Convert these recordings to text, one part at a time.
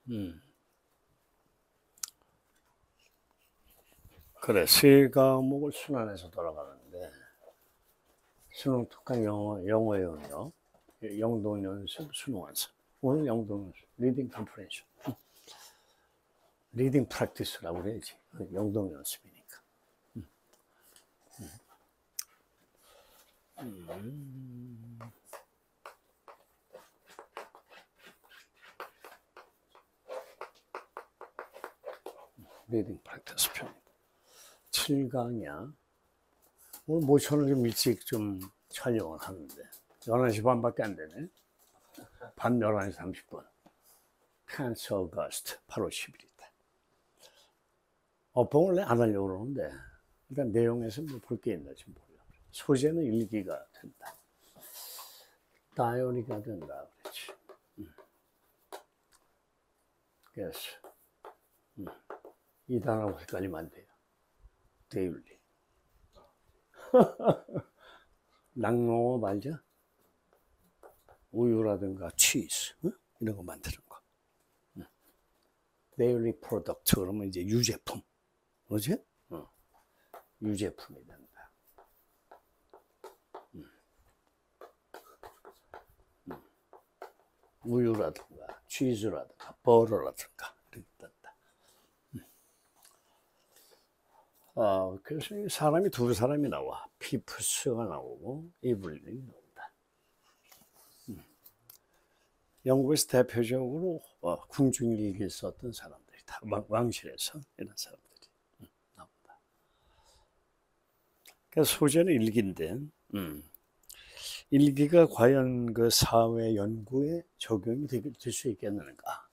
음. 그래, 세 과목을 순환해서 돌아가는데, 수능 특강 영어 영역, 영동 연습, 수능 완성. 오늘 영동 연습, 리딩 컴프레hen션. 리딩 프랙티스라고 그래야지. 영동 연습이니까. 리딩 프랙티스 편. 7강이야. 오늘 모션을 좀 일찍 좀 촬영을 하는데 11시 반밖에 안 되네. 밤 11시 30분. 10th August 8월 10일이다. 원래 안 하려고 그러는데 일단 내용에서 뭐 볼 게 있나 좀 보려고. 소재는 일기가 된다. 다이어리가 된다 그랬지. 그래서 이 단어하고 헷갈리면 안 돼요. 데일리. 낙농어 말죠? 우유라든가 치즈 이런 거 만드는 거. 데일리 프로덕트 그러면 이제 유제품. 그렇지? 유제품이 된다. 우유라든가 치즈라든가 버터라든가 이렇게 된다. 그래서 사람이 두 사람이 나와. 피프스가 나오고 이블린이 나온다. 영국에서 대표적으로 궁중일기를 썼던 사람들이 다 왕실에서 이런 사람들이 나온다. 그래서 소재는 일기인데 일기가 과연 그 사회 연구에 적용이 될 수 있겠는가?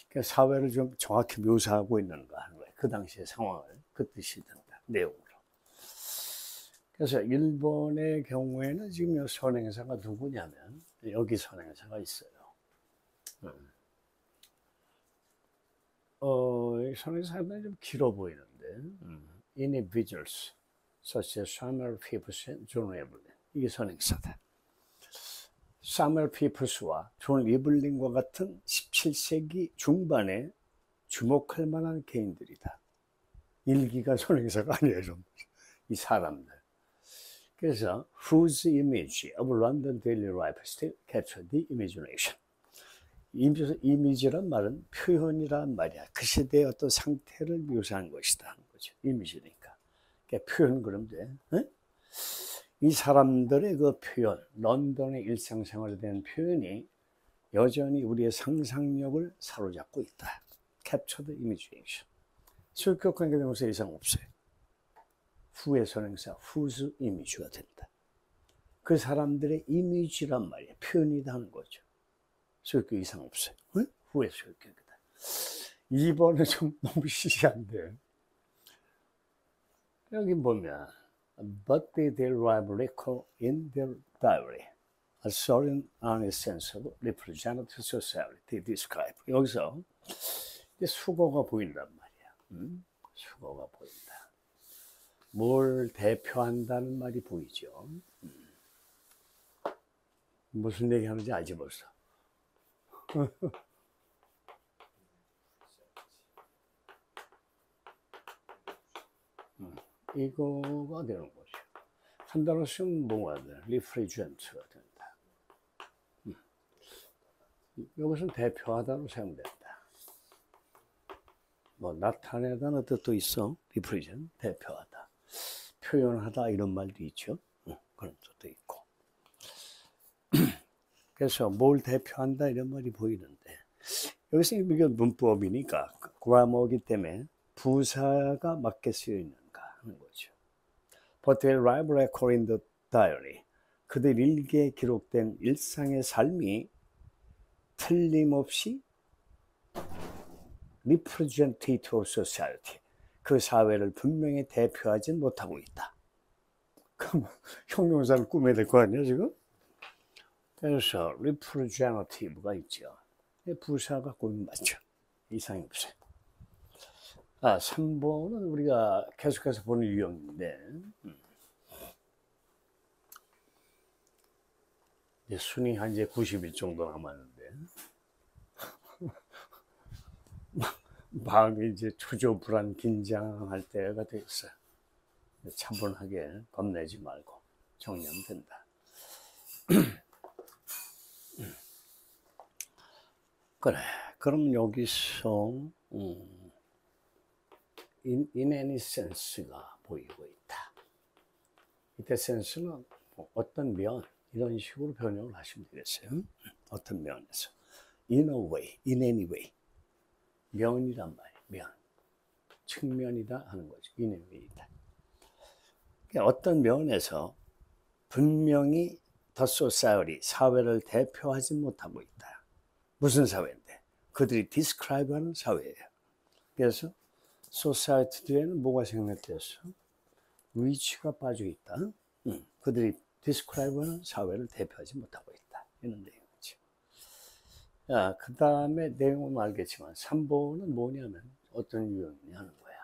그러니까 사회를 좀 정확히 묘사하고 있는가 하는 거예요. 그 당시의 상황을 그 뜻이 된다. 내용으로. 그래서 일본의 경우에는 지금 선행사가 누구냐면 여기 선행사가 있어요. 선행사는 좀 길어 보이는데 individuals such as Samuel Pepys and John Evelyn 이게 선행사다. 사무엘 피프스와 존 이블린과 같은 17세기 중반에 주목할 만한 개인들이다. 일기가 선행사가 아니에요. 이 사람들. 그래서 whose image of London daily life still captured the imagination. 이미지란 말은 표현이란 말이야. 그 시대의 어떤 상태를 묘사한 것이다 하는 거죠. 이미지니까. 그러니까 표현 그러면 돼. 네? 이 사람들의 그 표현, 런던의 일상생활에 대한 표현이 여전히 우리의 상상력을 사로잡고 있다. Capture the imagination. 수격 관계대명사 이상 없어요. 후의 선행사, whose image가 된다. 그 사람들의 이미지란 말이야. 표현이다 하는 거죠. 수격 이상 없어요. 응? 후의 수격이다. 2번은 좀 너무 시시한데. 여기 보면 but they derive record in their diary a certain honest sense of representative society they describe. 여기서 이제 수거가 보인단 말이야. 수거가 보인다. 뭘 대표한다는 말이 보이죠. 무슨 얘기 하는지 알지 벌써. 이거가 되는 거죠. 한 단어 쓰면 뭐가 돼? 리프리젠트가 된다. 이것은 대표하다로 사용된다. 뭐 나타내다는 뜻도 있어. 리프리젠트, 대표하다. 표현하다 이런 말도 있죠. 그런 뜻도 있고. 그래서 뭘 대표한다 이런 말이 보이는데 여기서 이게 문법이니까 그라머이기 때문에 부사가 맞게 쓰여 있는가 하는 거죠. But their life record in the diary. 그들 일기에 기록된 일상의 삶이 틀림없이 representative of society. 그 사회를 분명히 대표하진 못하고 있다. 그럼 형용사를 꾸며야 될 거 아니야 지금? 그래서 representative가 있죠. 부사가 꾸미면 맞죠. 이상이 없어요. 3번은 우리가 계속해서 보는 유형인데 이제 순위 한 이제 90일 정도 남았는데 마음이 이제 초조, 불안, 긴장할 때가 됐어요. 차분하게 겁내지 말고 정리하면 된다. 그래. 그럼 여기서 in any sense가 보이고 있다. 이때 sense는 어떤 면, 이런 식으로 변형을 하시면 되겠어요. 어떤 면에서. in a way, in any way. 면이란 말이에요. 면. 측면이다 하는 거죠. in any way이다. 어떤 면에서 분명히 the society, 사회를 대표하지 못하고 있다. 무슨 사회인데? 그들이 describe하는 사회예요. 그래서 society 뒤에는 뭐가 생략되었어? 위치가 빠져 있다. 그들이 describe하는 사회를 대표하지 못하고 있다. 이런 내용이죠. 그 다음에 내용은 알겠지만 3번은 뭐냐면 어떤 유형이냐 하는 거야.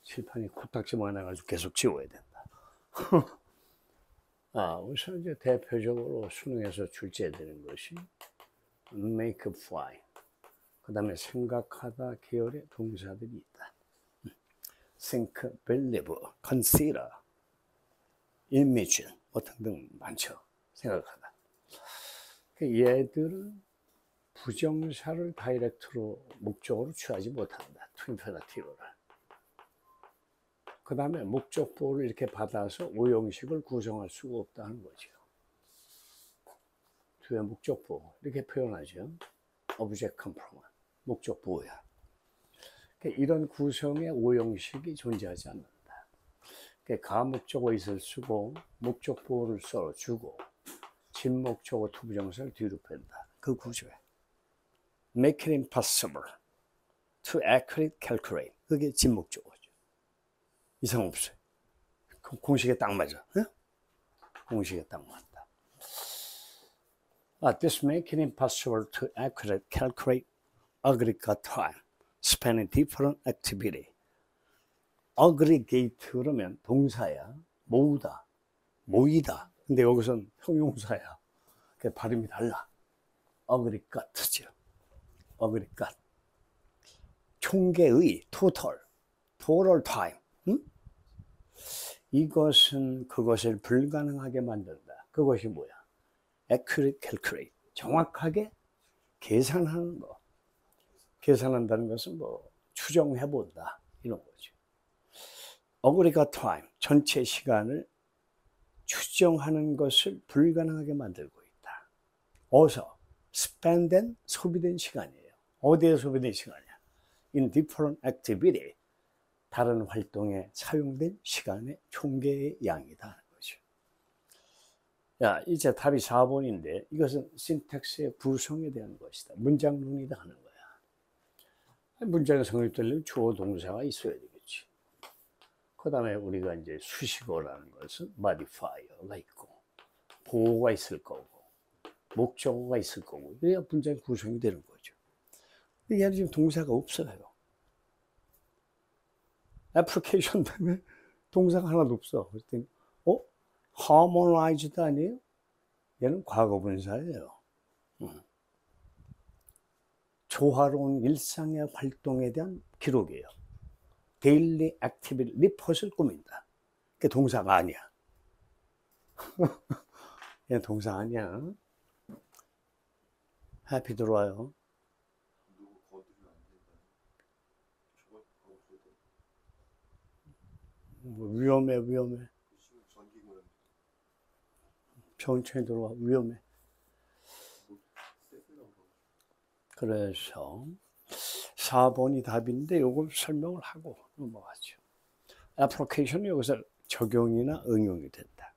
칠판이 코딱지 많아가지고 계속 지워야 된다. 우선 이제 대표적으로 수능에서 출제되는 것이 make fly. 그 다음에 생각하다 계열의 동사들이 있다. think, believe, consider, imagine 등등 많죠. 생각하다. 얘들은 부정사를 다이렉트로 목적으로 취하지 못한다. to imperative를. 그 다음에 목적보를 이렇게 받아서 오형식을 구성할 수가 없다는 거죠. 뒤에 목적보 이렇게 표현하죠. object complement 목적보야. 이런 구성의 오형식이 존재하지 않는다. 가목적어 있을 쓰고 목적보를 써주고 진목적어 투부정사를 뒤로 뺀다. 그 구조야. make it impossible to accurately calculate. 그게 진목적어죠. 이상 없어요. 공식에 딱 맞아. 응? 공식에 딱 맞다. This make it impossible to accurately calculate aggregate time spent in different activity. aggregate 그러면 동사야. 모으다, 모이다. 근데 여기서는 형용사야. 발음이 달라. aggregate죠. aggregate. 총계의 total time. 응? 이것은 그것을 불가능하게 만든다. 그것이 뭐야? accurate calculate. 정확하게 계산하는 거. 계산한다는 것은 뭐 추정해 본다. 이런 거죠. aggregate time. 전체 시간을 추정하는 것을 불가능하게 만들고 있다. 어디서? spend된 소비된 시간이에요. 어디에 소비된 시간이야? in different activity. 다른 활동에 사용된 시간의 총계의 양이다 하는 거죠. 이제 답이 4번인데 이것은 신택스의 구성에 대한 것이다. 문장론이다 하는 거야. 문장이 성립되려면 주어 동사가 있어야 되겠지. 그 다음에 우리가 이제 수식어라는 것은 modifier가 있고 보호가 있을 거고 목적어가 있을 거고 그래야 문장이 구성이 되는 거죠. 얘는 지금 동사가 없어요. 애플리케이션 때문에 동사가 하나도 없어. 그랬더니, harmonized 아니에요? 얘는 과거분사예요. 조화로운 일상의 활동에 대한 기록이에요. daily activity 리포트를 꾸민다. 그게 동사가 아니야. 얘는 동사 아니야. 해피 들어와요. 위험해. 천천히 들어와. 위험해. 그래서 4번이 답인데 이걸 설명을 하고 넘어가죠. 애플리케이션은 여기서 적용이나 응용이 된다.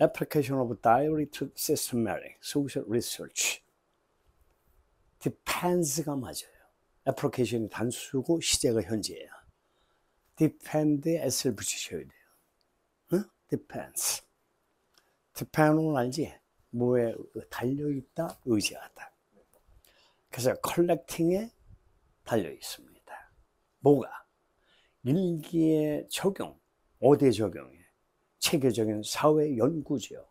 Application of diary to systematic social research. depends가 맞아요. 애플리케이션이 단수고 시제가 현재예요. depend에 s를 붙이셔야 돼요. 응? depends. depend은 알지? 뭐에 달려있다, 의지하다. 그래서 collecting에 달려있습니다. 뭐가? 일기의 적용, 어디에 적용해? 체계적인 사회 연구죠.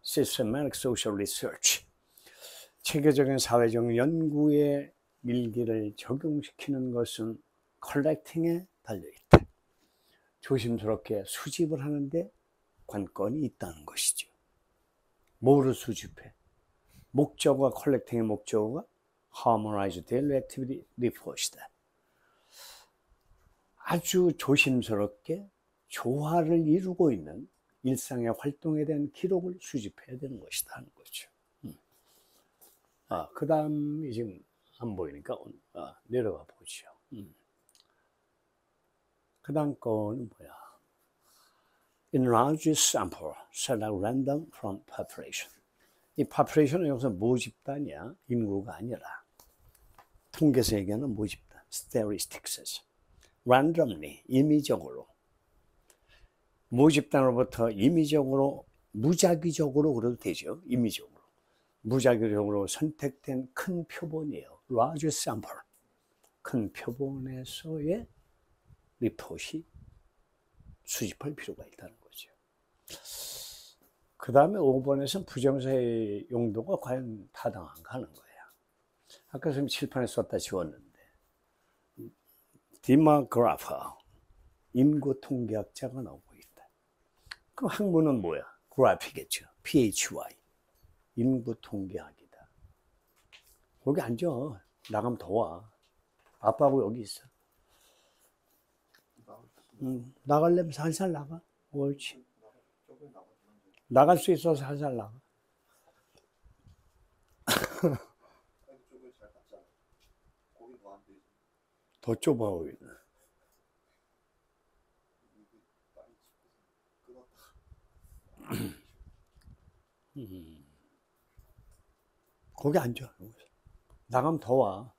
Systematic Social Research. 체계적인 사회적 연구에 일기를 적용시키는 것은 컬렉팅에 달려있다. 조심스럽게 수집을 하는데 관건이 있다는 것이죠. 뭐를 수집해? 목적어가, 컬렉팅의 목적어가 Harmonize Daily Activity Report이다. 아주 조심스럽게 조화를 이루고 있는 일상의 활동에 대한 기록을 수집해야 되는 것이다 하는 거죠. 그 다음이 지금 안 보이니까 내려가 보죠. 그 다음 거는 뭐야? In large sample, select random from population. 이 population은 여기서 모집단이야. 인구가 아니라. 통계에서 얘기하는 모집단. statistics. randomly, 임의적으로. 모집단으로부터 임의적으로, 무작위적으로 그래도 되죠. 임의적으로. 무작위적으로 선택된 큰 표본이에요. large sample. 큰 표본에서의 리포트이 수집할 필요가 있다는 거죠. 그 다음에 5번에서는 부정사의 용도가 과연 타당한가 하는 거예요. 아까 선생님 칠판에 썼다 지웠는데 디마그래퍼, 인구 통계학자가 나오고 있다. 그럼 학문은 뭐야? 그래피겠죠. PHY, 인구 통계학이다. 거기 앉아. 나가면 더 와. 아빠하고 여기 있어. 나가려면 살살 나가. 옳지. 나갈 수 있어서 살살 나가. 더 좁아 보이네. 거기 앉아. 나가면 더 와.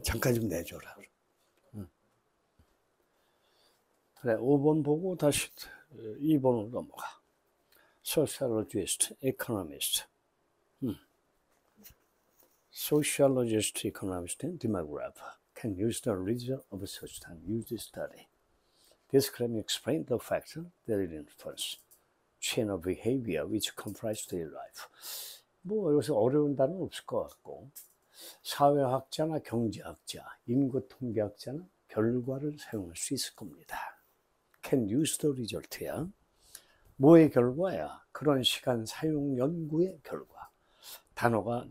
잠깐 좀 내줘라. 그래, 5번 보고 다시 2번으로 넘어가. Sociologist, economist. Sociologist, economist, and demographer can use the result of such time used study. This can explain the factor that it influence chain of behavior which comprise daily life. 뭐 여기서 어려운 단어는 없을 것 같고 사회학자나 경제학자, 인구통계학자는 결과를 사용할 수 있을 겁니다. Can use the result야. 뭐의 결과야? 그런 시간 사용 연구의 결과. 단어가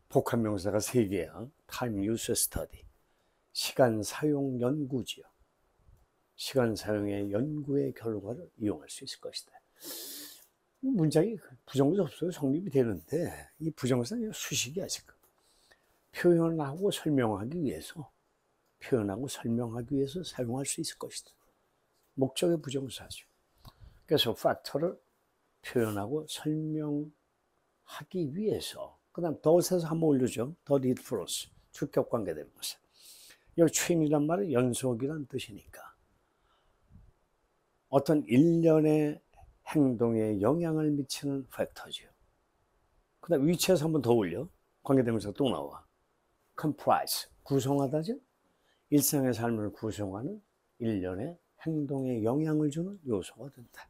복합명사가 3개야. Time use study. 시간 사용 연구지요. 시간 사용의 연구의 결과를 이용할 수 있을 것이다. 문장이 부정사 없어요. 성립이 되는데 이 부정사는 수식이야 지금. 표현하고 설명하기 위해서 사용할 수 있을 것이다. 목적의 부정사죠. 그래서 팩터를 표현하고 설명하기 위해서 그 다음 더해서 한번 올려줘. 더 리드 플러스 주격 관계대명사. 여기 chain이란 말은 연속이란 뜻이니까 어떤 일련의 행동에 영향을 미치는 팩터죠. 그 다음 위치에서 한번 더 올려. 관계대명사가 또 나와. comprise, 구성하다죠. 일상의 삶을 구성하는 일련의 행동에 영향을 주는 요소가 된다.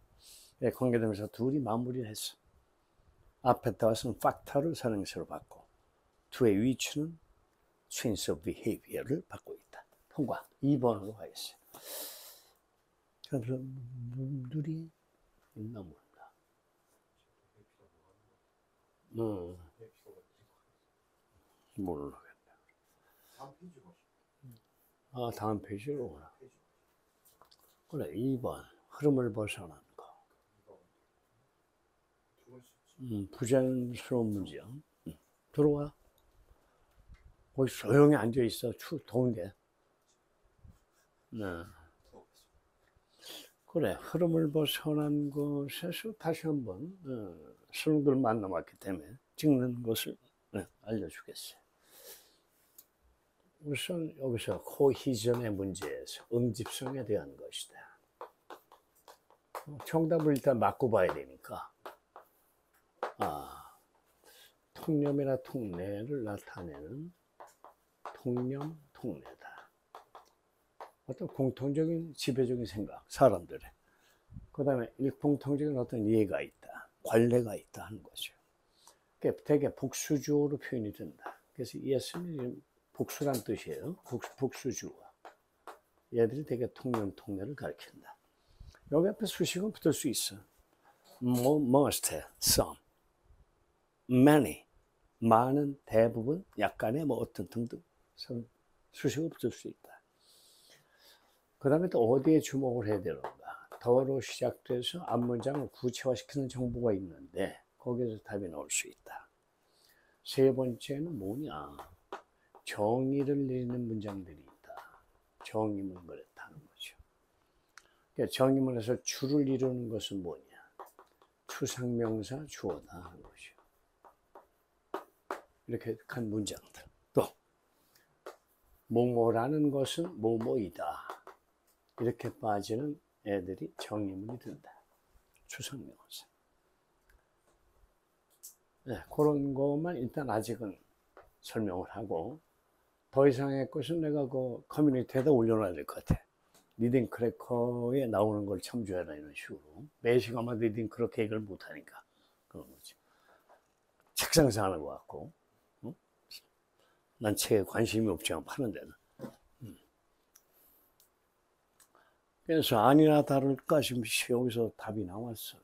네, 관계대명사 둘이 마무리를 했어. 앞에 따라서는 팩터를 선행사로 받고 두의 위치는 change of behavior를 받고 있다. 통과. 2번으로 가겠어요. 그럼 물이 있나 몰라. 모르겠네. 다음 페이지로 오나. 그래, 2번. 흐름을 벗어난 거. 부자연스러운 문제야. 들어와. 거기 조용히 앉아있어. 더운데. 네. 그래, 흐름을 벗어난 것에서 다시 한번 수능들만 남았기 때문에 찍는 것을 알려주겠어요. 우선 여기서 코히전의 문제에서 응집성에 대한 것이다. 정답을 일단 맞고 봐야 되니까 통념이나 통례를 나타내는 통념, 통례다. 어떤 공통적인 지배적인 생각, 사람들의 그 다음에 일공통적인 어떤 예가 있다, 관례가 있다 하는 거죠. 되게 복수주어로 표현이 된다. 그래서 예수는 복수란 뜻이에요. 복수주어. 얘들이 되게 통면통례를 가리킨다. 여기 앞에 수식은 붙을 수 있어. most, some, many, 많은, 대부분, 약간의 뭐 어떤 등등 수식을 붙을 수 있다. 그 다음에 또 어디에 주목을 해야 되는가? 더로 시작돼서 앞문장을 구체화시키는 정보가 있는데 거기에서 답이 나올 수 있다. 세 번째는 뭐냐? 정의를 내리는 문장들이 있다. 정의문 그랬다는 거죠. 그러니까 정의문에서 주를 이루는 것은 뭐냐? 추상명사 주어다 하는 거죠. 이렇게 한 문장들. 또 뭐뭐라는 것은 뭐뭐이다. 이렇게 빠지는 애들이 정의문이 된다. 추상명사. 네, 그런 것만 일단 아직은 설명을 하고 더 이상의 것은 내가 그 커뮤니티에다 올려놔야 될 것 같아. 리딩 크래커에 나오는 걸 참조해라 이런 식으로. 매 시간마다 리딩 크래커 얘기를 못하니까 그런 거지. 책상에서 하는 것 같고. 응? 난 책에 관심이 없지만 파는 데는. 그래서 아니나 다를까 지금 여기서 답이 나왔어요.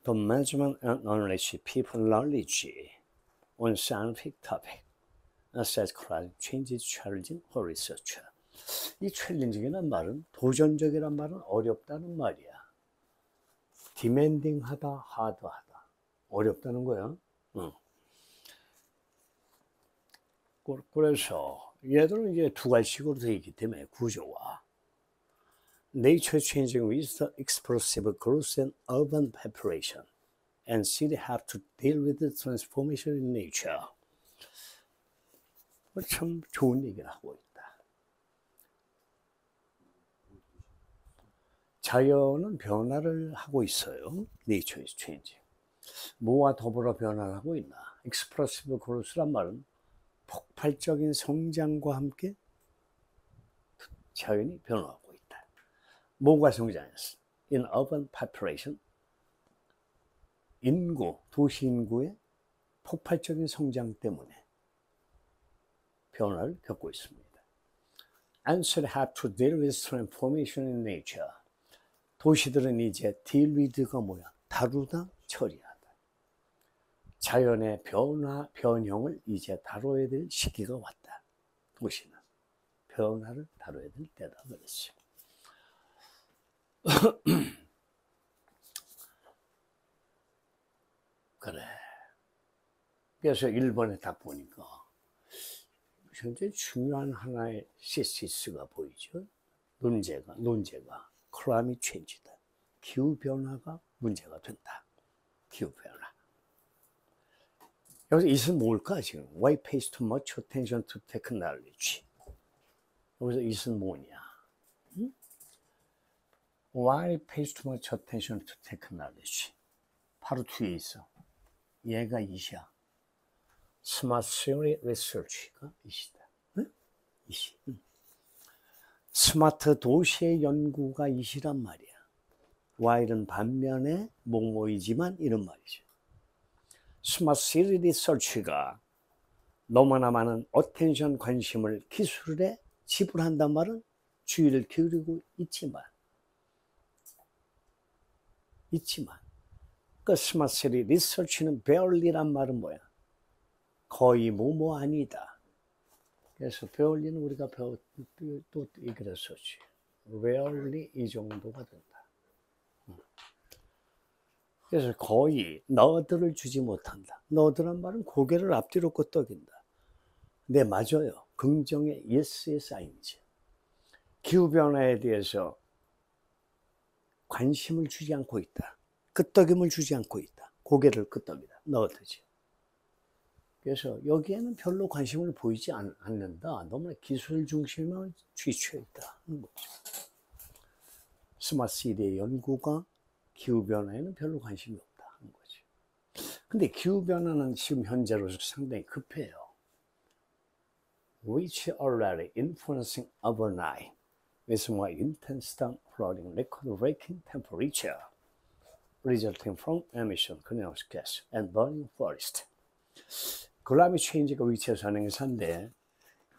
The management and knowledge people knowledge on scientific topic says climate change is challenging for researcher. 이 챌린징이란 말은 도전적이란 말은 어렵다는 말이야. 디맨딩하다, 하드하다. 어렵다는 거야. 응. 그래서 얘들은 이제 두 가지식으로 되어 있기 때문에 구조와 Nature changing with the explosive growth and urban population and cities have to deal with the transformation in nature. 참 좋은 얘기를 하고 있다. 자연은 변화를 하고 있어요. Nature is changing. 뭐와 더불어 변화를 하고 있나? Explosive growth란 말은 폭발적인 성장과 함께 자연이 변화하고 있다. 뭐가 성장했어? In urban population, 인구, 도시 인구의 폭발적인 성장 때문에 변화를 겪고 있습니다. And should have to deal with transformation in nature. 도시들은 이제 deal with가 뭐야? 다루다, 처리하다. 자연의 변화, 변형을 이제 다뤄야 될 시기가 왔다. 도시는 변화를 다뤄야 될 때다 그랬지. 그래. 그래서 1번에 딱 보니까 굉장히 중요한 하나의 시시스가 보이죠. 논제가 클라이밋 체인지다. 기후변화가 문제가 된다. 기후변화. 여기서 이것은 뭘까 지금? Why pays too much attention to technology? 여기서 이것은 뭐냐? 응? Why pays too much attention to technology? 바로 뒤에 있어. 얘가 이시야. Smart City Research가 이시다. 응? 이시. 응. 스마트 도시의 연구가 이시란 말이야. While은 반면에 뭐뭐이지만 이런 말이죠. 스마트 시티 리서치가 너무나 많은 어텐션 관심을 기술에 지불한단 말은 주의를 기울이고 있지만 그 스마트 시티 리서치는 barely란 말은 뭐야? 거의 뭐뭐 아니다. 그래서 barely는 우리가 또 얘기를 했었지. rarely 이 정도가 된다. 그래서 거의 너드를 주지 못한다. 너드란 말은 고개를 앞뒤로 끄덕인다. 네, 맞아요. 긍정의 yes의 사인이지. 기후변화에 대해서 관심을 주지 않고 있다. 끄덕임을 주지 않고 있다. 고개를 끄덕이다. 너드지. 그래서 여기에는 별로 관심을 보이지 않는다. 너무나 기술 중심만 취취해 있다. 스마트 시티의 연구가 기후변화에는 별로 관심이 없다 하는 거지. 근데 기후변화는 지금 현재로서 상당히 급해요. Which already influencing overnight. with more intense flooding, record-breaking temperature resulting from emission, greenhouse gas, and burning forest. 클라이밋 체인지가 위치에서 하는 행사인데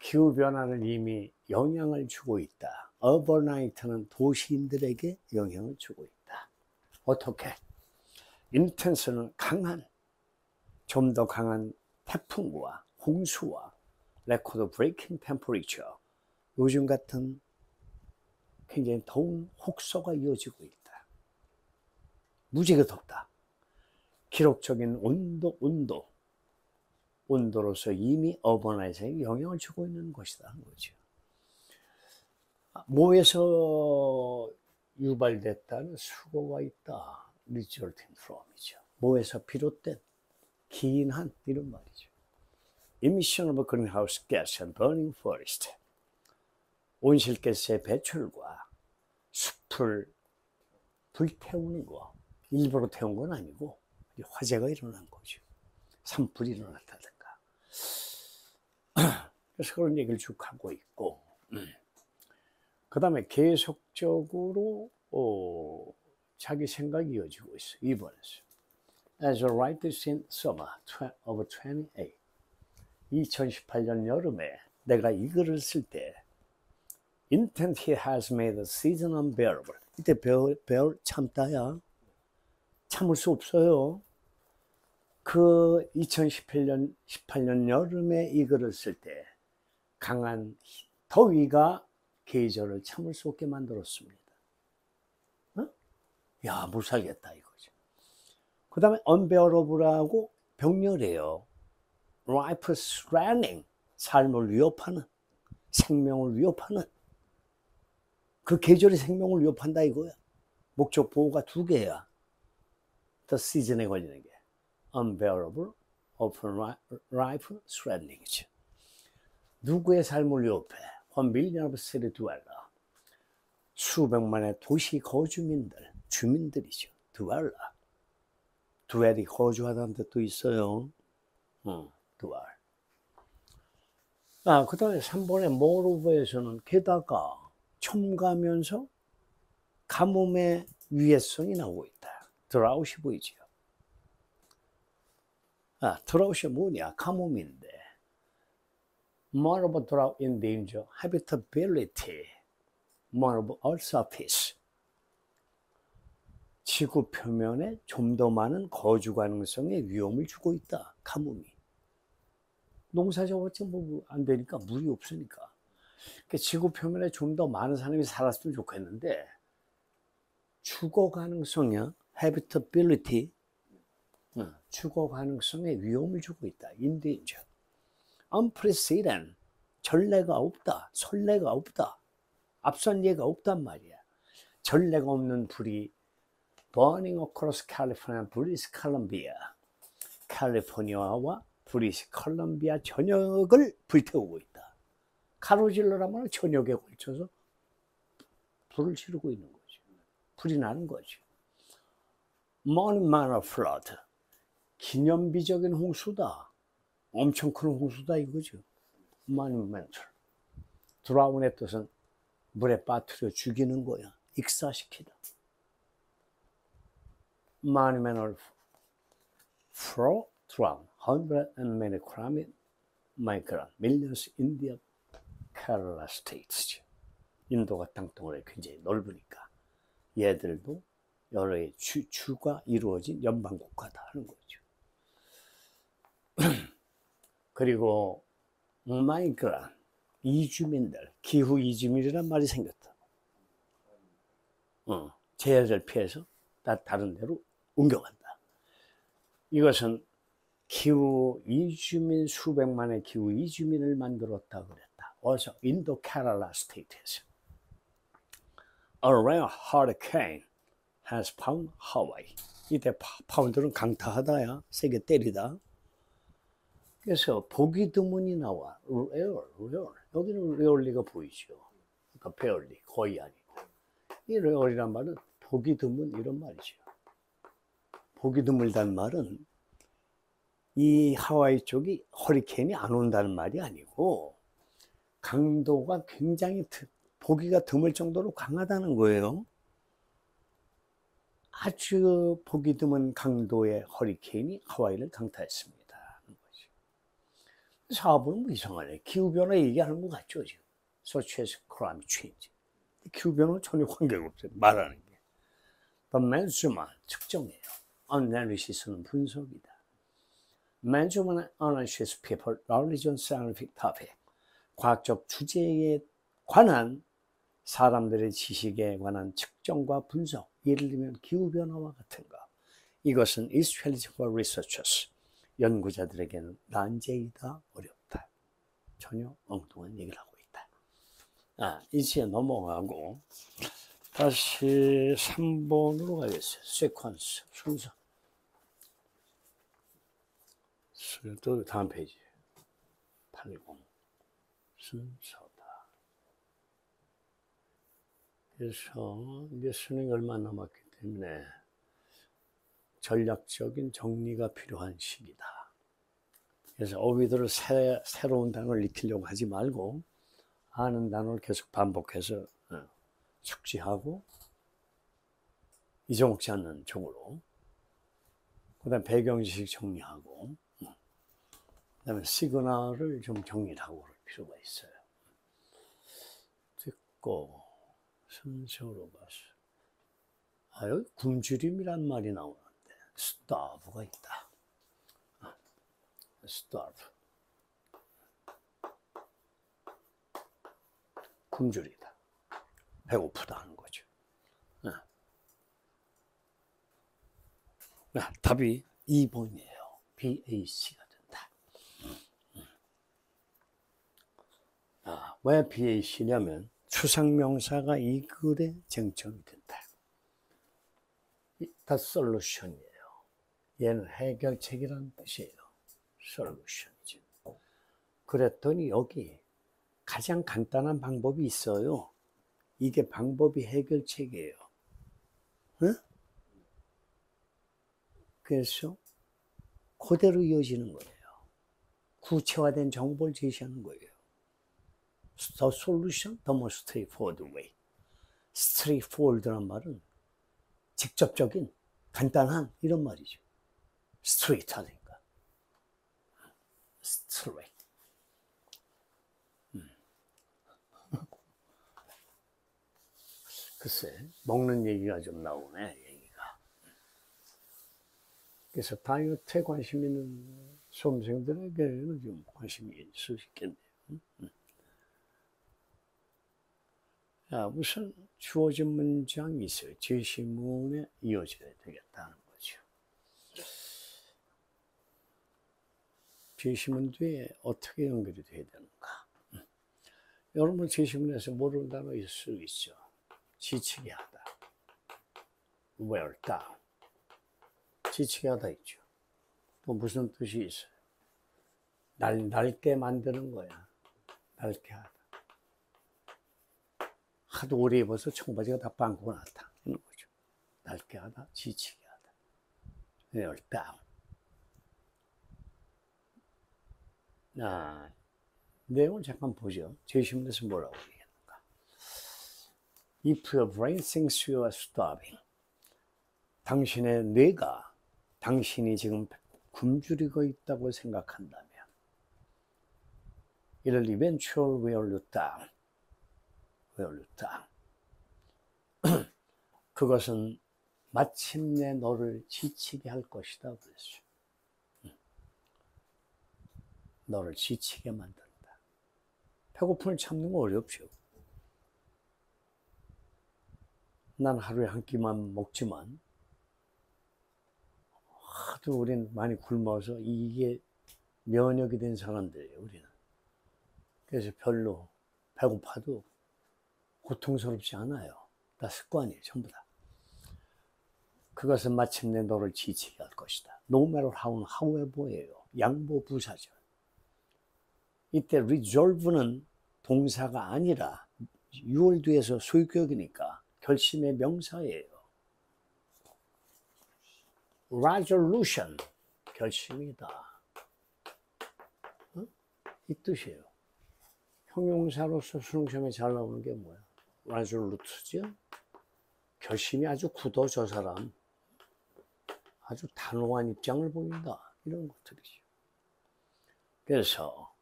기후변화는 이미 영향을 주고 있다. 어버나이트는 도시인들에게 영향을 주고 있다. 어떻게? 인텐스는 강한, 좀 더 강한 태풍과 홍수와 레코드 브레이킹 템퍼리처, 요즘 같은 굉장히 더운 혹서가 이어지고 있다. 무지개 덥다. 기록적인 온도로서 이미 어버나이트에 영향을 주고 있는 것이다 하는 거죠. 뭐에서 유발됐다는 수고가 있다. resulting from이죠. 뭐에서 비롯된 기인한 이런 말이죠. Emission of greenhouse gas and burning forest. 온실가스의 배출과 숲을 불태우는 거. 일부러 태운 건 아니고 화재가 일어난 거죠. 산불이 일어났다든가. 그래서 그런 얘기를 쭉 하고 있고, 그 다음에 계속적으로 자기 생각이 이어지고 있어. 2번에서 As right this in summer of 28, 2018년 여름에 내가 이 글을 쓸 때 Intensity has made the season unbearable. 이때 bear 참다야. 참을 수 없어요. 그 2018년 여름에 이 글을 쓸 때 강한 더위가 계절을 참을 수 없게 만들었습니다. 어? 야, 못 살겠다 이거죠. 그 다음에 unbearable하고 병렬이에요. life threatening, 삶을 위협하는, 생명을 위협하는, 그 계절이 생명을 위협한다 이거야. 목적 보호가 두 개야. The season에 걸리는 게 unbearable, often life threatening이죠. 누구의 삶을 위협해? 1,000,000 of city dweller. 수백만의 도시 거주민들, 주민들이죠. dweller. dwell이 거주하다는 뜻도 있어요. dwell. 그 다음에 3번의 moreover에서는 게다가 첨가하면서 가뭄의 위해성이 나오고 있다. 드라웃이 보이죠. 드라웃이 뭐냐? 가뭄인데. More of a drought in danger, habitability, more of Earth's surface. 지구 표면에 좀 더 많은 거주 가능성에 위험을 주고 있다. 가뭄이. 농사 지어봤자 뭐 안 되니까, 물이 없으니까. 그러니까 지구 표면에 좀 더 많은 사람이 살았으면 좋겠는데 주거 가능성이야. habitability. 주거 가능성에 위험을 주고 있다. in danger. unprecedented. 전례가 없다. 선례가 없다. 앞선 예가 없단 말이야. 전례가 없는 불이 burning across California, British Columbia. 캘리포니아와 브리티시 컬럼비아 전역을 불태우고 있다. 가로질러라면 전역에 걸쳐서 불을 지르고 있는 거죠. 불이 나는 거죠. monumental flood. 기념비적인 홍수다. 엄청 큰 홍수다 이거죠. monumental. drown의 뜻은 물에 빠뜨려 죽이는 거야. 익사시키다. monumental flood, drown, 100 and many crime migrant, millions India, Kerala states. 인도가 땅덩어리 굉장히 넓으니까 얘들도 여러의 주가 이루어진 연방 국가다 하는 거죠. 그리고 마이그란, 이주민들, 기후 이주민이란 말이 생겼다. 재해를 피해서 다른 데로 옮겨간다. 이것은 기후 이주민, 수백만의 기후 이주민을 만들었다 그랬다. 어디서? 인도 케랄라 스테이트에서. A rare hurricane has found Hawaii. 이때 파운드는 강타하다야. 세게 때리다. 그래서 보기 드문이 나와. rare. 여기는 rarely가 보이죠. 그러니까 barely, 거의 아니고. 이 rare이란 말은 보기 드문 이런 말이죠. 보기 드물다는 말은 이 하와이 쪽이 허리케인이 안 온다는 말이 아니고 강도가 굉장히 보기가 드물 정도로 강하다는 거예요. 아주 보기 드문 강도의 허리케인이 하와이를 강타했습니다. 4번은 뭐 이상하네. 기후변화 얘기하는 것 같죠, 지금. Such as climate change. 기후변화는 전혀 관계가 없어요. 말하는 게. The measurement, 측정이에요. Analysis는 분석이다. Measurement analysis people knowledge on scientific topic. 과학적 주제에 관한 사람들의 지식에 관한 측정과 분석. 예를 들면 기후변화와 같은 거. 이것은 is challenging for researchers. 연구자들에게는 난제이다, 어렵다. 전혀 엉뚱한 얘기를 하고 있다. 이제 넘어가고 다시 3번으로 가겠어요. sequence, 순서. 또 다음 페이지. 80. 순서다. 그래서 이제 수능이 얼마 남았기 때문에 전략적인 정리가 필요한 시기다. 그래서 어휘들을 새로운 단어를 익히려고 하지 말고 아는 단어를 계속 반복해서 숙지하고 잊어먹지 않는 쪽으로, 그 다음에 배경지식 정리하고, 그 다음에 시그널을 좀 정리를 하고 그럴 필요가 있어요. 듣고 순서로 봐서 여기 굶주림이란 말이 나오는데 starve가 있다. starve. 굶주리다. 배고프다 하는 거죠. 답이 2번이에요. BAC가 된다. 왜 BAC냐면 추상명사가 이 글에 쟁점이 된다. 다 솔루션이에요. 얘는 해결책이라는 뜻이에요. 솔루션이지. 그랬더니 여기 가장 간단한 방법이 있어요. 이게 방법이 해결책이에요. 응? 그래서 그대로 이어지는 거예요. 구체화된 정보를 제시하는 거예요. The solution, the most straightforward way. straightforward란 말은 직접적인, 간단한 이런 말이죠. straight 하니까. straight. 글쎄, 먹는 얘기가 좀 나오네, 얘기가. 그래서 다이어트에 관심 있는 수험생들에게는 좀 관심이 있을 수 있겠네요. 우선 주어진 문장이 있어요. 제시문에 이어져야 되겠다는 거죠. 제시문 뒤에 어떻게 연결이 돼야 되는가? 여러분 제시문에서 모르는 단어 있을 수 있죠. 지치게 하다. wear down. 지치게 하다 있죠. 또 무슨 뜻이 있어요? 낡게 만드는 거야. 낡게 하다. 하도 오래 입어서 청바지가 다 빵꾸가 났다. 이런 거죠. 낡게 하다, 지치게 하다. wear down. 내용을 잠깐 보죠. 제시문에서 뭐라고 얘기하는가. If your brain thinks you are starving. 당신의 뇌가 당신이 지금 굶주리고 있다고 생각한다면 it'll eventually wear you down. wear you down. 그것은 마침내 너를 지치게 할 것이다. 그랬죠. 너를 지치게 만든다. 배고픔을 참는 거 어렵죠. 난 하루에 한 끼만 먹지만 하도 우리는 많이 굶어서 이게 면역이 된 사람들이에요, 우리는. 그래서 별로 배고파도 고통스럽지 않아요. 다 습관이에요, 전부 다. 그것은 마침내 너를 지치게 할 것이다. No matter how, however예요. 양보 부사죠. 이때 resolve는 동사가 아니라 6월 뒤에서 소유격이니까 결심의 명사예요. resolution, 결심이다. 이 뜻이에요. 형용사로서 수능시험에 잘 나오는 게 뭐야? resolute죠. 결심이 아주 굳어, 저 사람. 아주 단호한 입장을 보인다. 이런 것들이죠. 그래서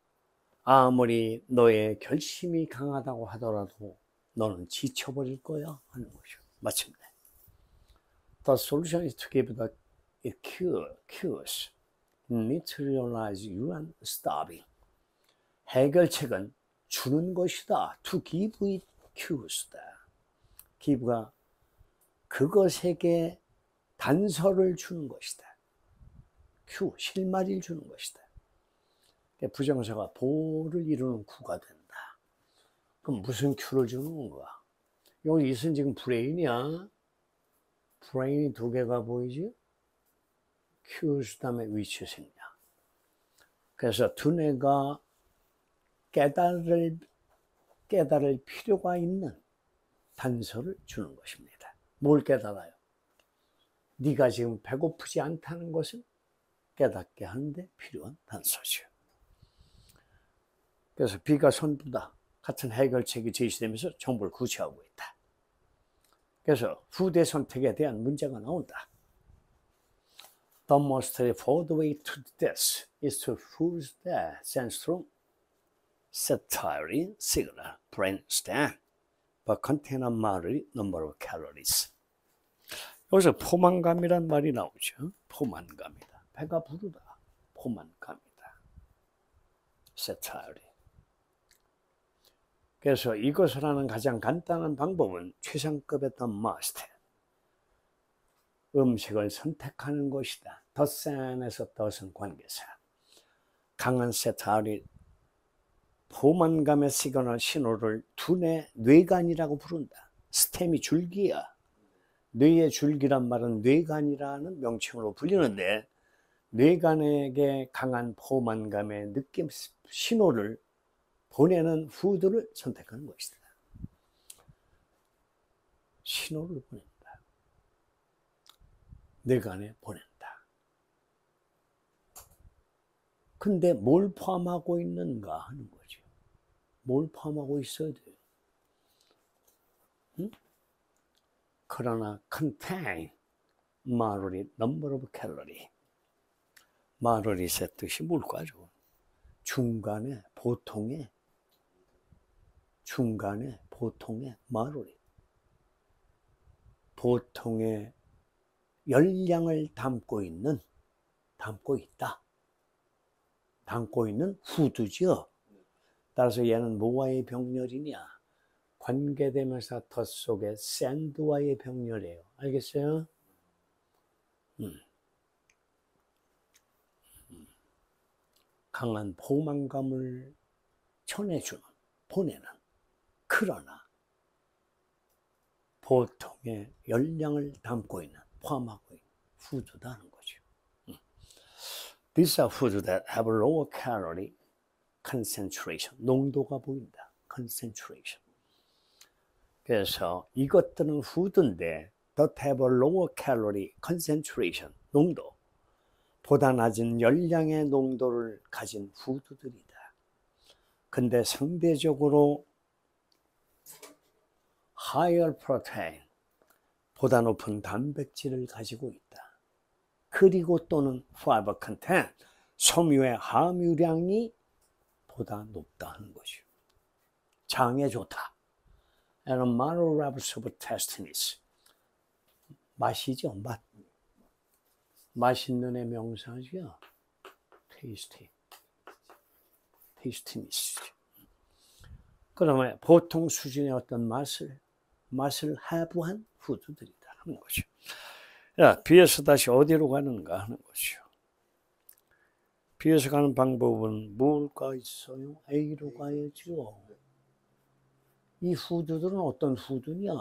아무리 너의 결심이 강하다고 하더라도 너는 지쳐버릴 거야 하는 거죠. 마침내 The solution is to give the cures neutralize you and stopping. 해결책은 주는 것이다. To give it cures다. give가 그것에게 단서를 주는 것이다. 큐, 실마리를 주는 것이다. 부정사가 보를 이루는 구가 된다. 그럼 무슨 큐를 주는 건가? 여기 있은 지금 브레인이야. 브레인이 두 개가 보이지? 큐스 다음에 위치 생략. 그래서 두뇌가 깨달을 필요가 있는 단서를 주는 것입니다. 뭘 깨달아요? 네가 지금 배고프지 않다는 것을 깨닫게 하는데 필요한 단서죠. 그래서 B가 선두다. 같은 해결책이 제시되면서 정보를 구체하고 있다. 그래서 후대 선택에 대한 문제가 나온다. The most straightforward way to this is to fuse the sense through satire signal brainstem but contain a moderate number of calories. 여기서 포만감이란 말이 나오죠. 포만감이다. 배가 부르다. 포만감이다. satire. 그래서 이것을 하는 가장 간단한 방법은 최상급의 the must. 음식을 선택하는 것이다. 덧센에서 덧은 관계사. 강한 세타리 포만감의 시그널 신호를 두뇌 뇌관이라고 부른다. 스템이 줄기야. 뇌의 줄기란 말은 뇌관이라는 명칭으로 불리는데 뇌관에게 강한 포만감의 느낌 신호를 보내는 푸드를 선택하는 것이다. 신호를 보낸다. 뇌관에 보낸다. 근데 뭘 포함하고 있는가 하는 거죠. 뭘 포함하고 있어야 돼요. 응? 그러나 contain moderate number of calorie. moderate 뜻이 뭘까요? 중간에 보통의 moderate. 보통의 열량을 담고 있는 후드죠. 따라서 얘는 뭐와의 병렬이냐? 관계대명사 덧 속에 샌드와의 병렬이에요. 알겠어요? 강한 포만감을 전해주는, 보내는, 그러나 보통의 열량을 담고 있는, 포함하고 있는 후드다는 거죠. These are foods that have lower calorie concentration. 농도가 보인다. concentration. 그래서 이것들은 푸드인데 that have lower calorie concentration. 농도. 보다 낮은 열량의 농도를 가진 푸드들이다. 근데 상대적으로 higher protein. 보다 높은 단백질을 가지고 있다. 그리고 또는 fiber content, 섬유의 함유량이 보다 높다 하는 거죠. 장에 좋다. And a moderate levels of tastiness. 맛이죠, 맛. 맛있는의 명사죠. tastiness. 그러면 보통 수준의 어떤 맛을 하부한 푸드들이다 하는 거죠. 야, B에서 다시 어디로 가는가 하는 거죠. B에서 가는 방법은 뭘까 있어요? A로 가야죠. 이 후드들은 어떤 후드냐?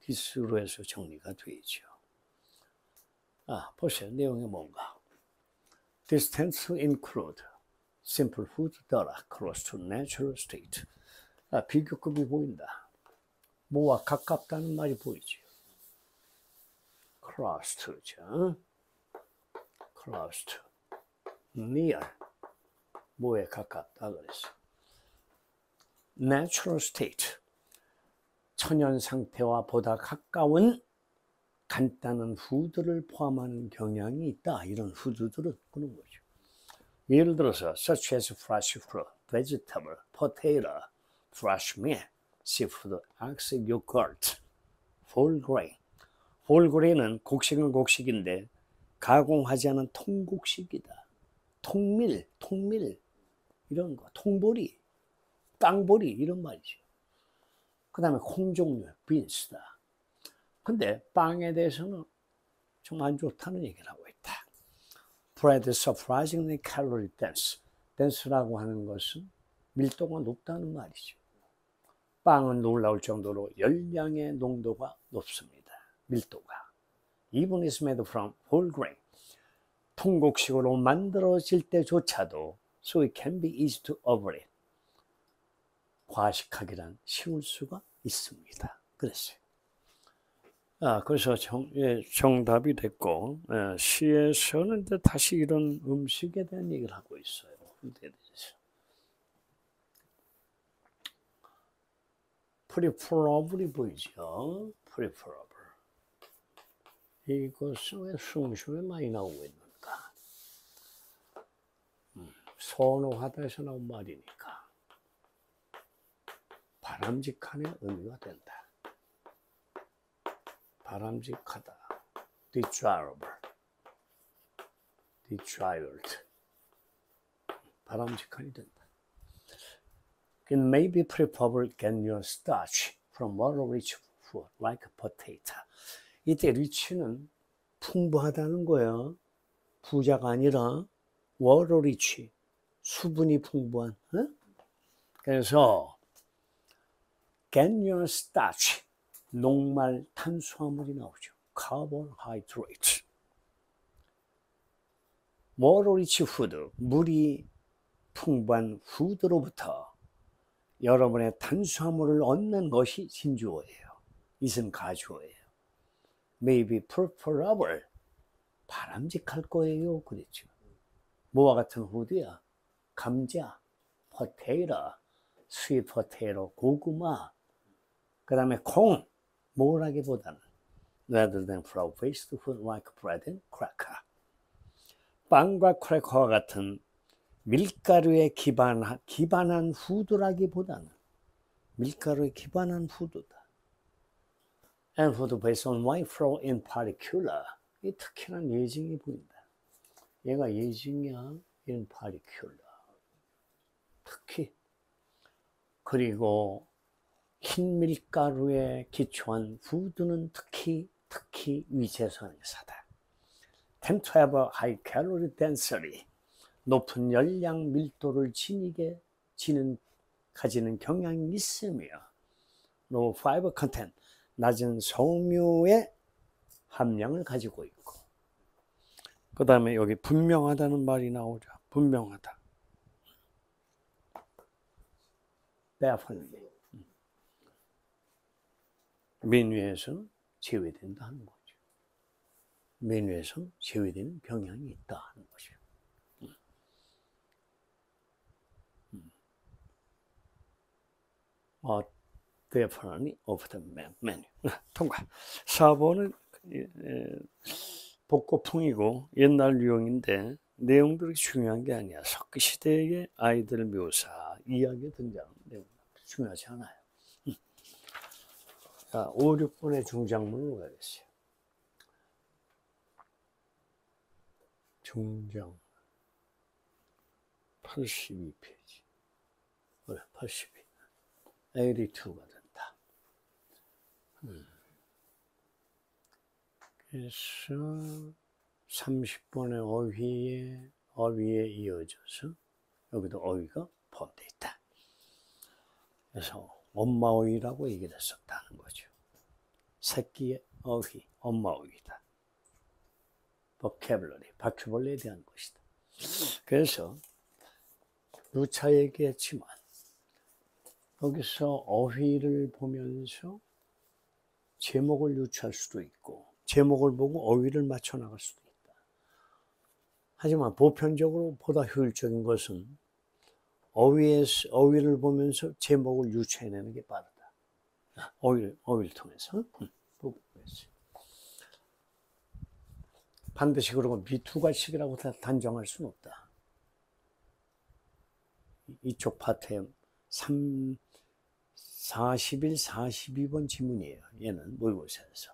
디스로 해서 정리가 되죠. 보세요. 내용이 뭔가. This tends to include simple food that are close to natural state. 비교급이 보인다. 뭐와 가깝다는 말이 보이죠. close to죠. close to. near. 뭐에 가깝다 그랬어. natural state. 천연 상태와 보다 가까운 간단한 후드를 포함하는 경향이 있다. 이런 후드들은 그런 거죠. 예를 들어서 such as fresh fruit, vegetable, potato, fresh meat, seafood, eggs, yogurt, whole grain. whole grain은 곡식은 곡식인데 가공하지 않은 통곡식이다. 통밀 이런 거, 통보리, 깡보리 이런 말이죠. 그 다음에 콩 종류, 빈스다. 근데 빵에 대해서는 좀 안 좋다는 얘기를 하고 있다. Bread is surprisingly calorie dense. dense라고 하는 것은 밀도가 높다는 말이죠. 빵은 놀라울 정도로 열량의 농도가 높습니다. 밀도가. Even is made from whole grain. 통곡식으로 만들어질 때조차도 so it can be easy to overeat. 과식하기란 쉬울 수가 있습니다. 그랬어요. 그래서 정답이 됐고, 시에서는 이제 다시 이런 음식에 대한 얘기를 하고 있어요. 후드에 대해서. preferable이 보이죠? preferable. 이것은 왜 승수에 많이 나오고 있는가? 선호하다에서 나온 말이니까. 바람직한의 의미가 된다. 바람직하다. desirable. desired. 바람직한이 된다. It may be preferable to get your starch from water-rich food like potato. 이때 rich는 풍부하다는 거예요. 부자가 아니라 water-rich, 수분이 풍부한. 그래서 get your starch, 녹말 탄수화물이 나오죠. carbohydrate. water-rich food, 물이 풍부한 푸드로부터 여러분의 탄수화물을 얻는 것이 진주어예요. 이은 가주어예요. may be preferable. 바람직할 거예요. 그랬죠. 뭐와 같은 푸드야? 감자, potato, sweet potato, 고구마, 그 다음에 콩, 뭐라기보다는 rather than flour-based food like bread and cracker. 빵과 크래커와 같은 밀가루에 기반한 후드라기보다는 밀가루에 기반한 후드다. And food based on white flour in particular. 이 특히나 예증이 보인다. 얘가 예증이야. in particular. 특히. 그리고 흰 밀가루에 기초한 후드는 특히 위제선사다. Tend to have a high calorie density. 높은 열량 밀도를 가지는 경향이 있으며 low fiber content, 낮은 섬유의 함량을 가지고 있고, 그 다음에 여기 분명하다는 말이 나오죠. 분명하다. definitely. 메뉴에서는 제외된다 하는 거죠. 메뉴에서는 제외되는 경향이 있다 하는 거죠. definitely of the menu. 통과. 4번은 복고풍이고 옛날 유형인데 내용들이 중요한 게 아니야. 석기시대의 아이들 묘사, 이야기에 등장하는 내용 중요하지 않아요. 자, 5, 6번의 중장문으로 가겠어요. 중장 82페이지. 82. 82가 된다. 그래서 30번의 어휘에 이어져서 여기도 어휘가 포함되어 있다. 그래서 엄마 어휘라고 얘기를 했었다는 거죠. 새끼의 어휘, 엄마 어휘다. vocabulary, 바퀴벌레에 대한 것이다. 그래서 누차 얘기했지만 여기서 어휘를 보면서 제목을 유추할 수도 있고 제목을 보고 어휘를 맞춰 나갈 수도 있다. 하지만 보편적으로 보다 효율적인 것은 어휘를 보면서 제목을 유추해내는 게 빠르다. 오일 통해서. 반드시 그러고 두 가지씩이라고 다 단정할 수는 없다. 이쪽 파트에 41, 42번 지문이에요. 얘는 모의고사에서.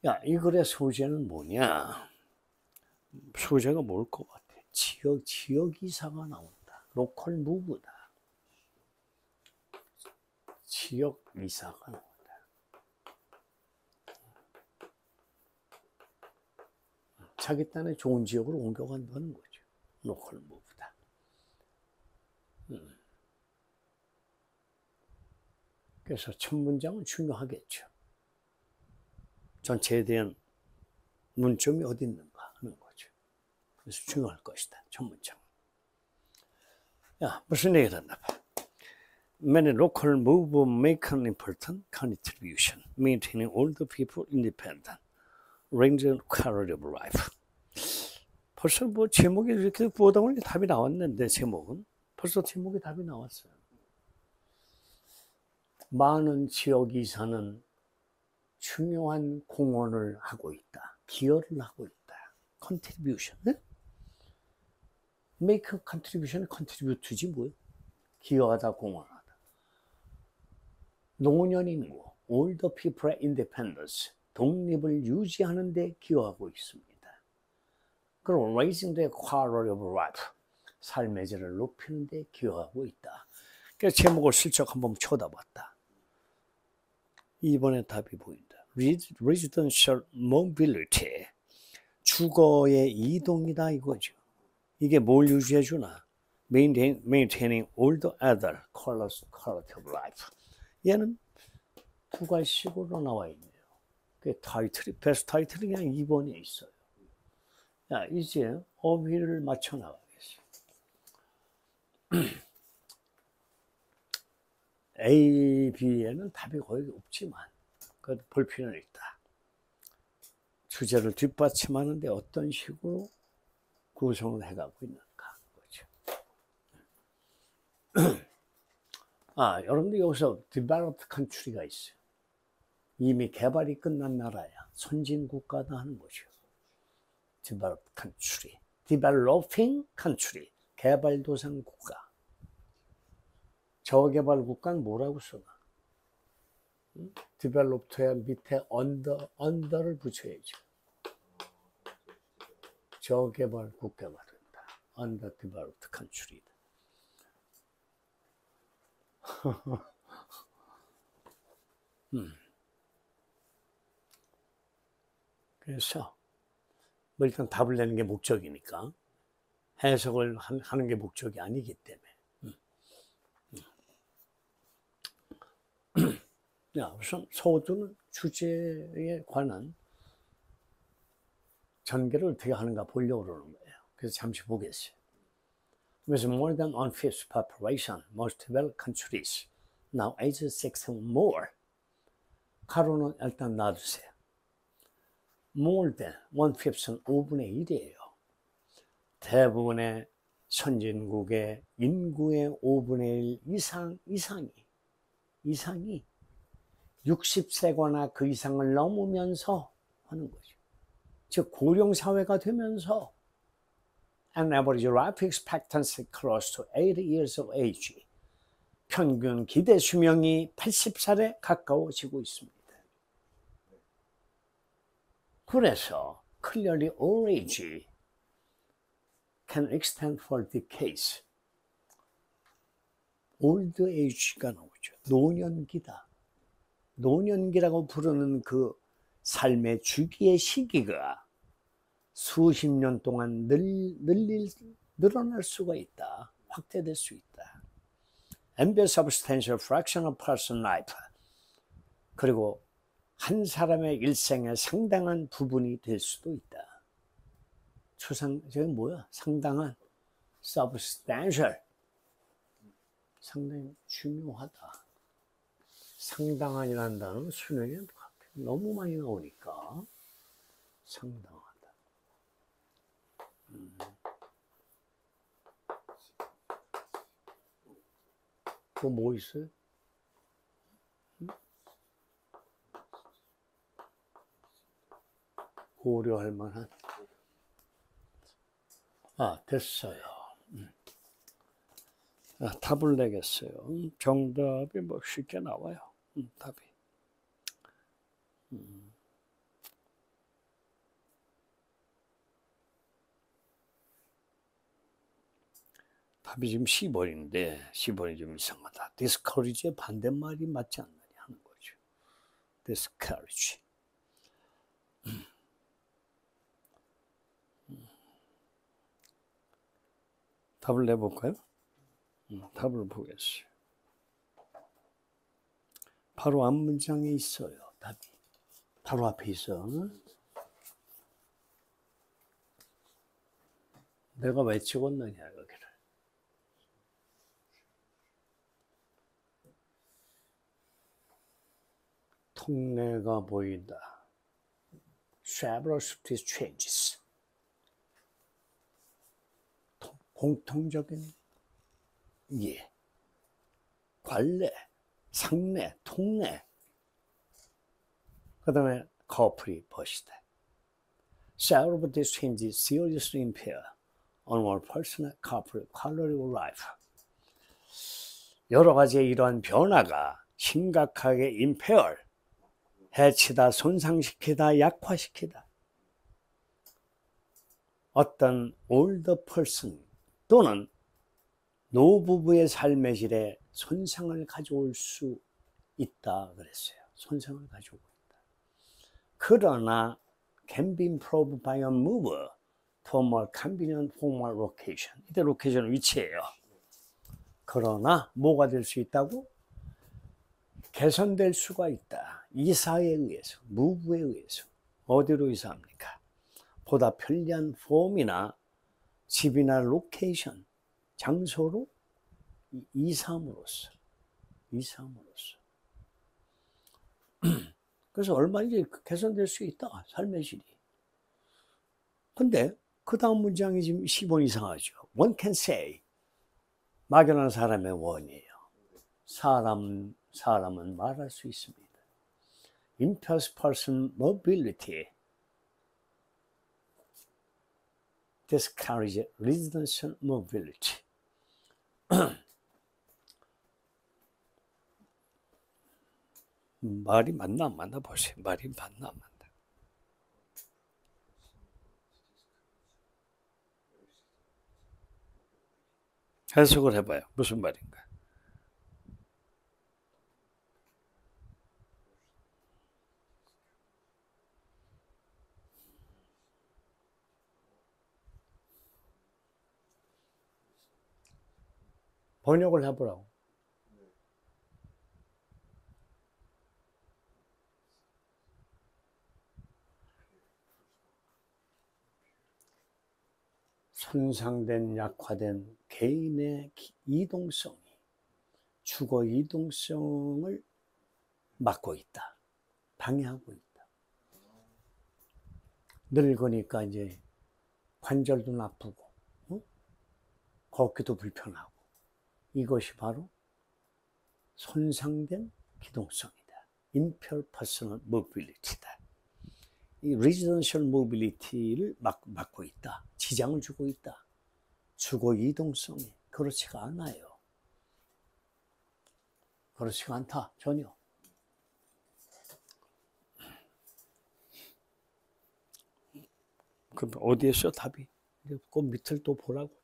야, 이 글의 소재는 뭐냐? 소재가 뭘 것 같아? 지역이사가 나온다. 로컬 무브다. 지역이사가 나온다. 자기 딴에 좋은 지역으로 옮겨간다는 거죠. 로컬 무브다. 그래서 첫 문장은 중요하겠죠. 전체에 대한 문점이 어디 있는가 하는 거죠. 그래서 중요할 것이다. 첫 문장. 야, 무슨 얘기를 했나 봐. Many local move make an important contribution, maintaining all the people independent, range quality of life. 벌써 뭐 제목이 이렇게 보다 보니 답이 나왔는데 제목은 벌써 제목에 답이 나왔어요. 많은 지역이 사는 중요한 공헌을 하고 있다. 기여를 하고 있다. contribution. 네? make a contribution, contribute지 뭐예요? 기여하다, 공헌하다. 노년인구, all the people의 independence, 독립을 유지하는 데 기여하고 있습니다. 그리고 raising the quality of life, 삶의 질을 높이는 데 기여하고 있다. 그래서 제목을 슬쩍 한번 쳐다봤다. 2번의 답이 보인다. Residential mobility, 주거의 이동이다 이거죠. 이게 뭘 유지해 주나? Maintaining all the other quality of life. 얘는 두 가지식으로 나와 있네요. 그 타이틀이, 베스트 타이틀이 그냥 2번에 있어요. 야, 이제 어휘를 맞춰 나가겠어. A, B에는 답이 거의 없지만 그래도 볼 필요는 있다. 주제를 뒷받침하는데 어떤 식으로 구성을 해가고 있는가. 그렇죠. 여러분들 여기서 developed country가 있어요. 이미 개발이 끝난 나라야. 선진국가다 하는 거죠. developed country. developing country. 개발도상 국가. 저개발 국가는 뭐라고 쓰나? developed야 밑에 under를 붙여야죠. 저개발 국가가 된다. underdeveloped country다. 그래서 뭐 일단 답을 내는 게 목적이니까 해석을 하는 게 목적이 아니기 때문에. 야, 우선 서두는 주제에 관한 전개를 어떻게 하는가 보려고 그러는 거예요. 그래서 잠시 보겠어요. With more than 1/5 population, most developed countries now age 6 and more. 가로는 일단 놔두세요. More than 1/5는 5분의 1이에요. 대부분의 선진국의 인구의 5분의 1 이상이 60세거나 그 이상을 넘으면서 하는 거죠. 즉 고령사회가 되면서 an average life expectancy close to 80 years of age, 평균 기대 수명이 80살에 가까워지고 있습니다. 그래서 clearly old age can extend for decades. old age가 나오죠. 노년기다. 노년기라고 부르는 그 삶의 주기의 시기가 수십 년 동안 늘어날 수가 있다. 확대될 수 있다. And be a substantial fraction of person life. 그리고 한 사람의 일생의 상당한 부분이 될 수도 있다. 저게 뭐야? 상당한 substantial. 상당히 중요하다. 상당한이라는 단어는 수능에 너무 많이 나오니까 상당하다. 또 뭐 있어요? 고려할 만한. 됐어요. 답을 내겠어요. 정답이 뭐 쉽게 나와요. 답이. 답이 지금 10번인데 10번이 좀 이상하다. discourage의 반대말이 맞지 않느냐 하는 거죠. discourage. 답을 내볼까요? 답을 보겠어요. 바로 앞 문장에 있어요. 답이. 바로 앞에 있어. 내가 왜 찍었느냐 여기를. 통례가 보인다. Several subtle changes. 공통적인 예, 관례, 상례, 통례. 그 다음에 커플이 벗이다. Several of these changes seriously impair on our personal couple quality of life. 여러 가지의 이러한 변화가 심각하게 impair, 해치다, 손상시키다, 약화시키다. 어떤 older person 또는 노부부의 삶의 질에 손상을 가져올 수 있다 그랬어요. 손상을 가져오고 있다. 그러나 can be improved by a move to a more convenient formal location. 이때 로케이션은 위치예요. 그러나 뭐가 될 수 있다고? 개선될 수가 있다. 이사에 의해서, 무브에 의해서. 어디로 이사합니까? 보다 편리한 폼이나 집이나 로케이션, 장소로 이사함으로써. 그래서 얼마든지 개선될 수 있다. 삶의 질이. 근데 그 다음 문장이 지금 10번 이상하죠. One can say. 막연한 사람의 원이에요. 사람은 말할 수 있습니다. Impairs person mobility. Discourage residential mobility. 말이 맞나 안 맞나 보세요. 말이 맞나 안 맞나. 해석을 해봐요. 무슨 말인가. 번역을 해보라고. 손상된, 약화된 개인의 이동성이 주거 이동성을 막고 있다. 방해하고 있다. 늙으니까 이제 관절도 나쁘고, 걷기도 불편하고. 이것이 바로 손상된 기동성이다. Impaired personal mobility다. 이 residential mobility를 막고 있다. 지장을 주고 있다. 주거 이동성이 그렇지가 않아요. 그렇지가 않다. 전혀. 그럼 어디에 써 답이? 그 밑을 또 보라고.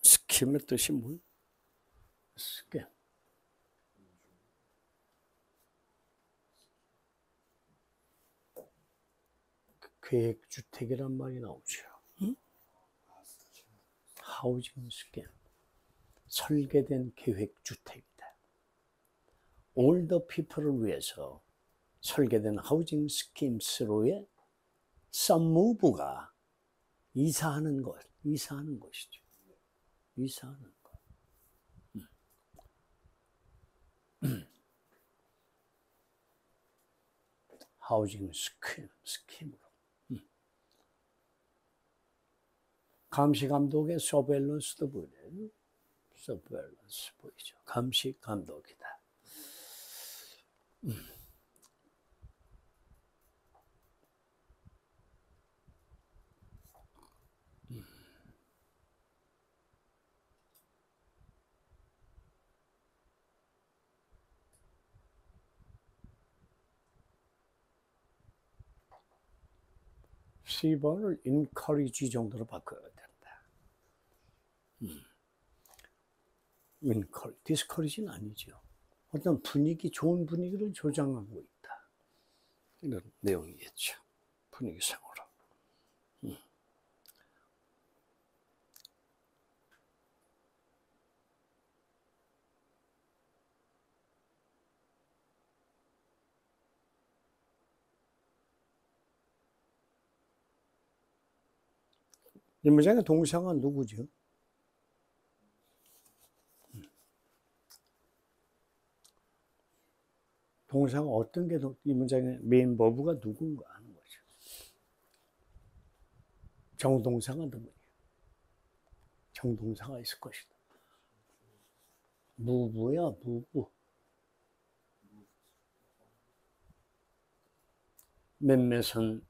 스캠의 뜻이 뭐예요? 스캠. 계획주택이란 말이 나오죠. 응? 하우징 스캠. 설계된 계획주택이다. 올더 피플을 위해서 설계된 하우징 스킴스로의 썸무브가 이사하는 것이죠. 이사하는 것. 하우징 스킴으로. 감시 감독의 서베일런스도 보여요. 서베일런스 보이죠. 감시 감독이다. C번을 encourage 정도로 바꿔야 된다. encourage, discourage는 아니죠. 어떤 분위기, 좋은 분위기를 조장하고 있다. 이런 내용이겠죠. 분위기상으로. 이 문장의 동사가 누구죠? 동사가 어떤 게 이 문장의 메인 버브가 누군가 하는 거죠. 정동사가 누구냐? 정동사가 있을 것이다. 무부야, 무부. 몇몇은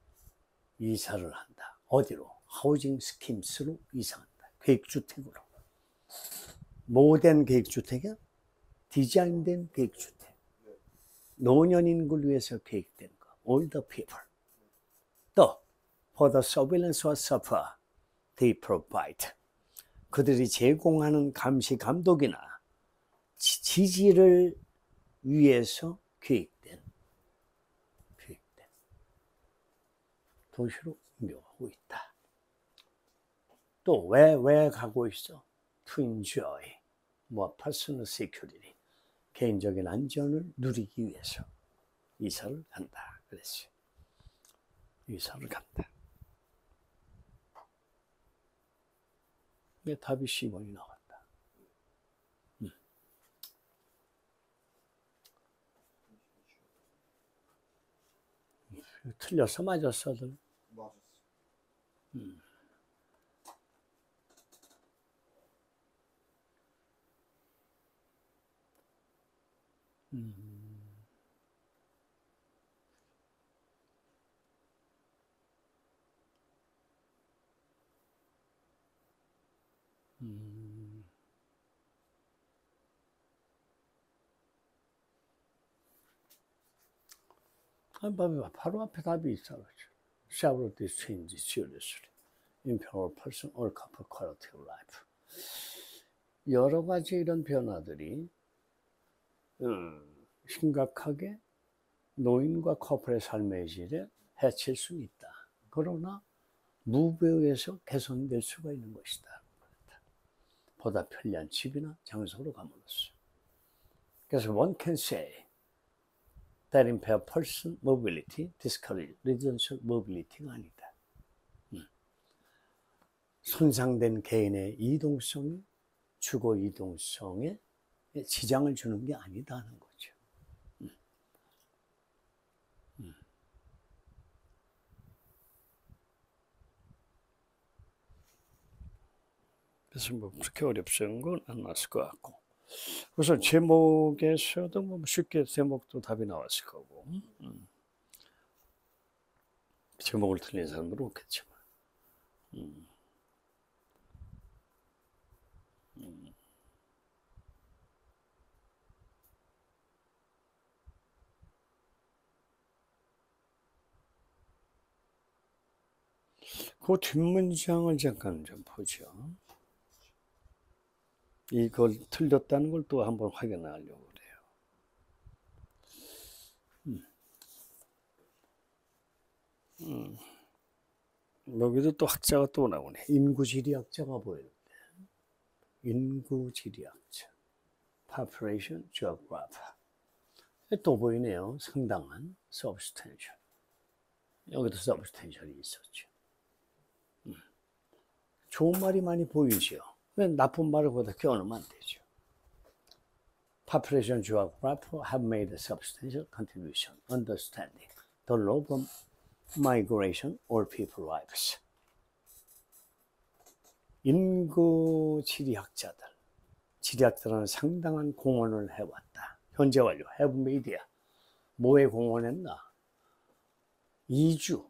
이사를 한다. 어디로? 하우징 스킴스로 이사한다. 계획주택으로. 모된 계획주택이야? 디자인된 계획주택. 노년 인구를 위해서 계획된 거. Older people. 또, for the surveillance or support they provide. 그들이 제공하는 감시 감독이나 지지를 위해서 계획된 도시로 옮겨가고 있다. 또 왜 가고 있어? To enjoy personal security. 개인적인 안전을 누리기 위해서 이사를 간다. 그랬어요. 이사를 간다. 답이 C번이 나왔다. 틀렸어? 맞았어? 맞았어. 바로 앞에 답이 있어. Several things change seriously. Impair person or couple quality of life. 여러 가지 이런 변화들이 심각하게 노인과 커플의 삶의 질에 해칠 수 있다. 그러나 무브에 의해서 개선될 수가 있는 것이다. 보다 편리한 집이나 장소로 감으로써. 그래서 one can say that impair person mobility discourage residential mobility가 아니다. 손상된 개인의 이동성이 주거 이동성에 지장을 주는 게 아니다 하는 거죠. 그래서 그렇게 어렵지는 건 안 나왔을 것 같고. 우선 제목에서도 쉽게 제목도 답이 나왔을 거고. 제목을 틀린 사람들은 없겠지만. 그 뒷문장을 잠깐 좀 보죠. 이걸 틀렸다는 걸 또 한번 확인하려고 그래요. 여기도 또 학자가 또 나오네. 인구지리학자가 보이는데. 인구지리학자. Population Geographer. 또 보이네요. 상당한 substantial. 여기도 substantial이 있었죠. 좋은 말이 많이 보이죠. 왜 나쁜 말을 거기다 껴넣으면 안 되죠. Population geography have made a substantial contribution understanding the law of migration or people lives. 인구 지리학자들은 상당한 공헌을 해왔다. 현재 완료, have made. 뭐에 공헌했나? 이주,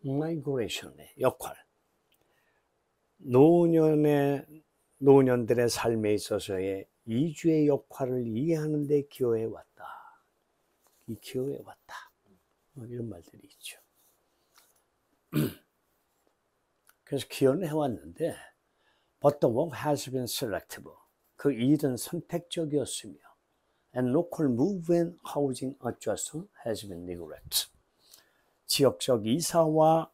migration의 역할. 노년들의 삶에 있어서의 이주의 역할을 이해하는 데 기여해왔다. 기여해왔다. 이런 말들이 있죠. 그래서 기여는 해왔는데 but the work has been selective. 그 일은 선택적이었으며 and local move and housing adjustment has been neglected. 지역적 이사와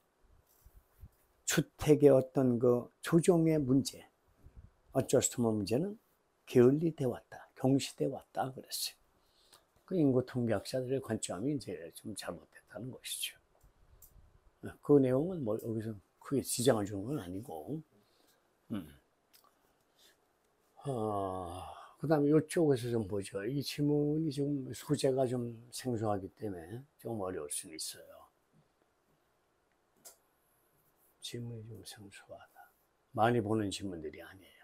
주택의 어떤 그 조정의 문제, adjustment 문제는 게을리 돼 왔다, 경시돼 왔다 그랬어요. 그 인구 통계학자들의 관점이 이제 좀 잘못됐다는 것이죠. 그 내용은 뭐 여기서 크게 지장을 주는 건 아니고, 그 다음에 이쪽에서 좀 보죠. 이 지문이 좀 소재가 좀 생소하기 때문에 좀 어려울 수는 있어요. 지문이 좀 생소하다. 많이 보는 지문들이 아니에요.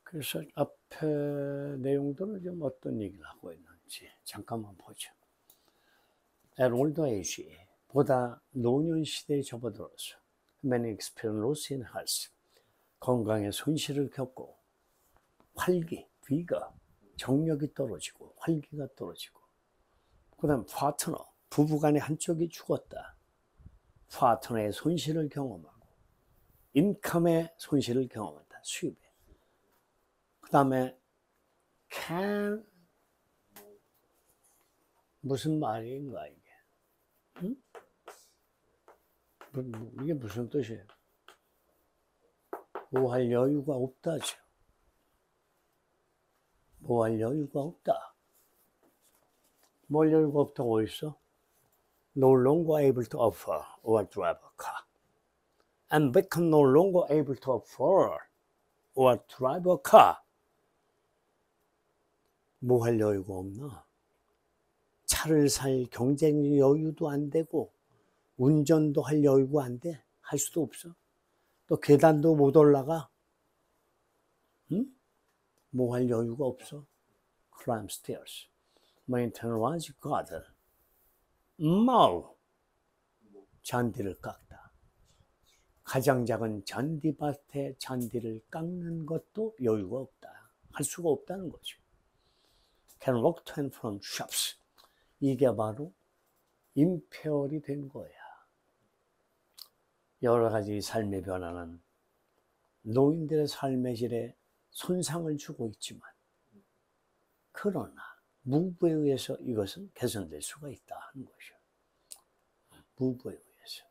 그래서 앞에 내용들은 좀 어떤 얘기를 하고 있는지 잠깐만 보죠. At older age, 보다 노년 시대에 접어들어서 many experience loss in health, 건강의 손실을 겪고 활기, 비가, 정력이 떨어지고 활기가 떨어지고, 그 다음 파트너, 부부간의 한쪽이 죽었다. 파트너의 손실을 경험하고 인컴의 손실을 경험한다. 수입에. 그 다음에 can, 무슨 말인가 이게? 응? 이게 무슨 뜻이에요? 뭐 할 여유가 없다죠. 뭐 할 여유가 없다. 뭘 여유가 없다고 어딨어? No longer able to offer or drive a car. And become no longer able to afford or drive a car. 뭐 할 여유가 없나? 차를 살 경쟁 여유도 안 되고 운전도 할 여유가 안 돼. 할 수도 없어. 또 계단도 못 올라가. 응? 뭐 할 여유가 없어. Climb stairs. Maintain large garden. mow. 잔디를 깎다. 가장 작은 잔디밭에 잔디를 깎는 것도 여유가 없다. 할 수가 없다는 거죠. Can walk to and from shops. 이게 바로 임폐월이 된 거야. 여러 가지 삶의 변화는 노인들의 삶의 질에 손상을 주고 있지만, 그러나 무브에 의해서 이것은 개선될 수가 있다 하는 것이죠. 무브에 의해서.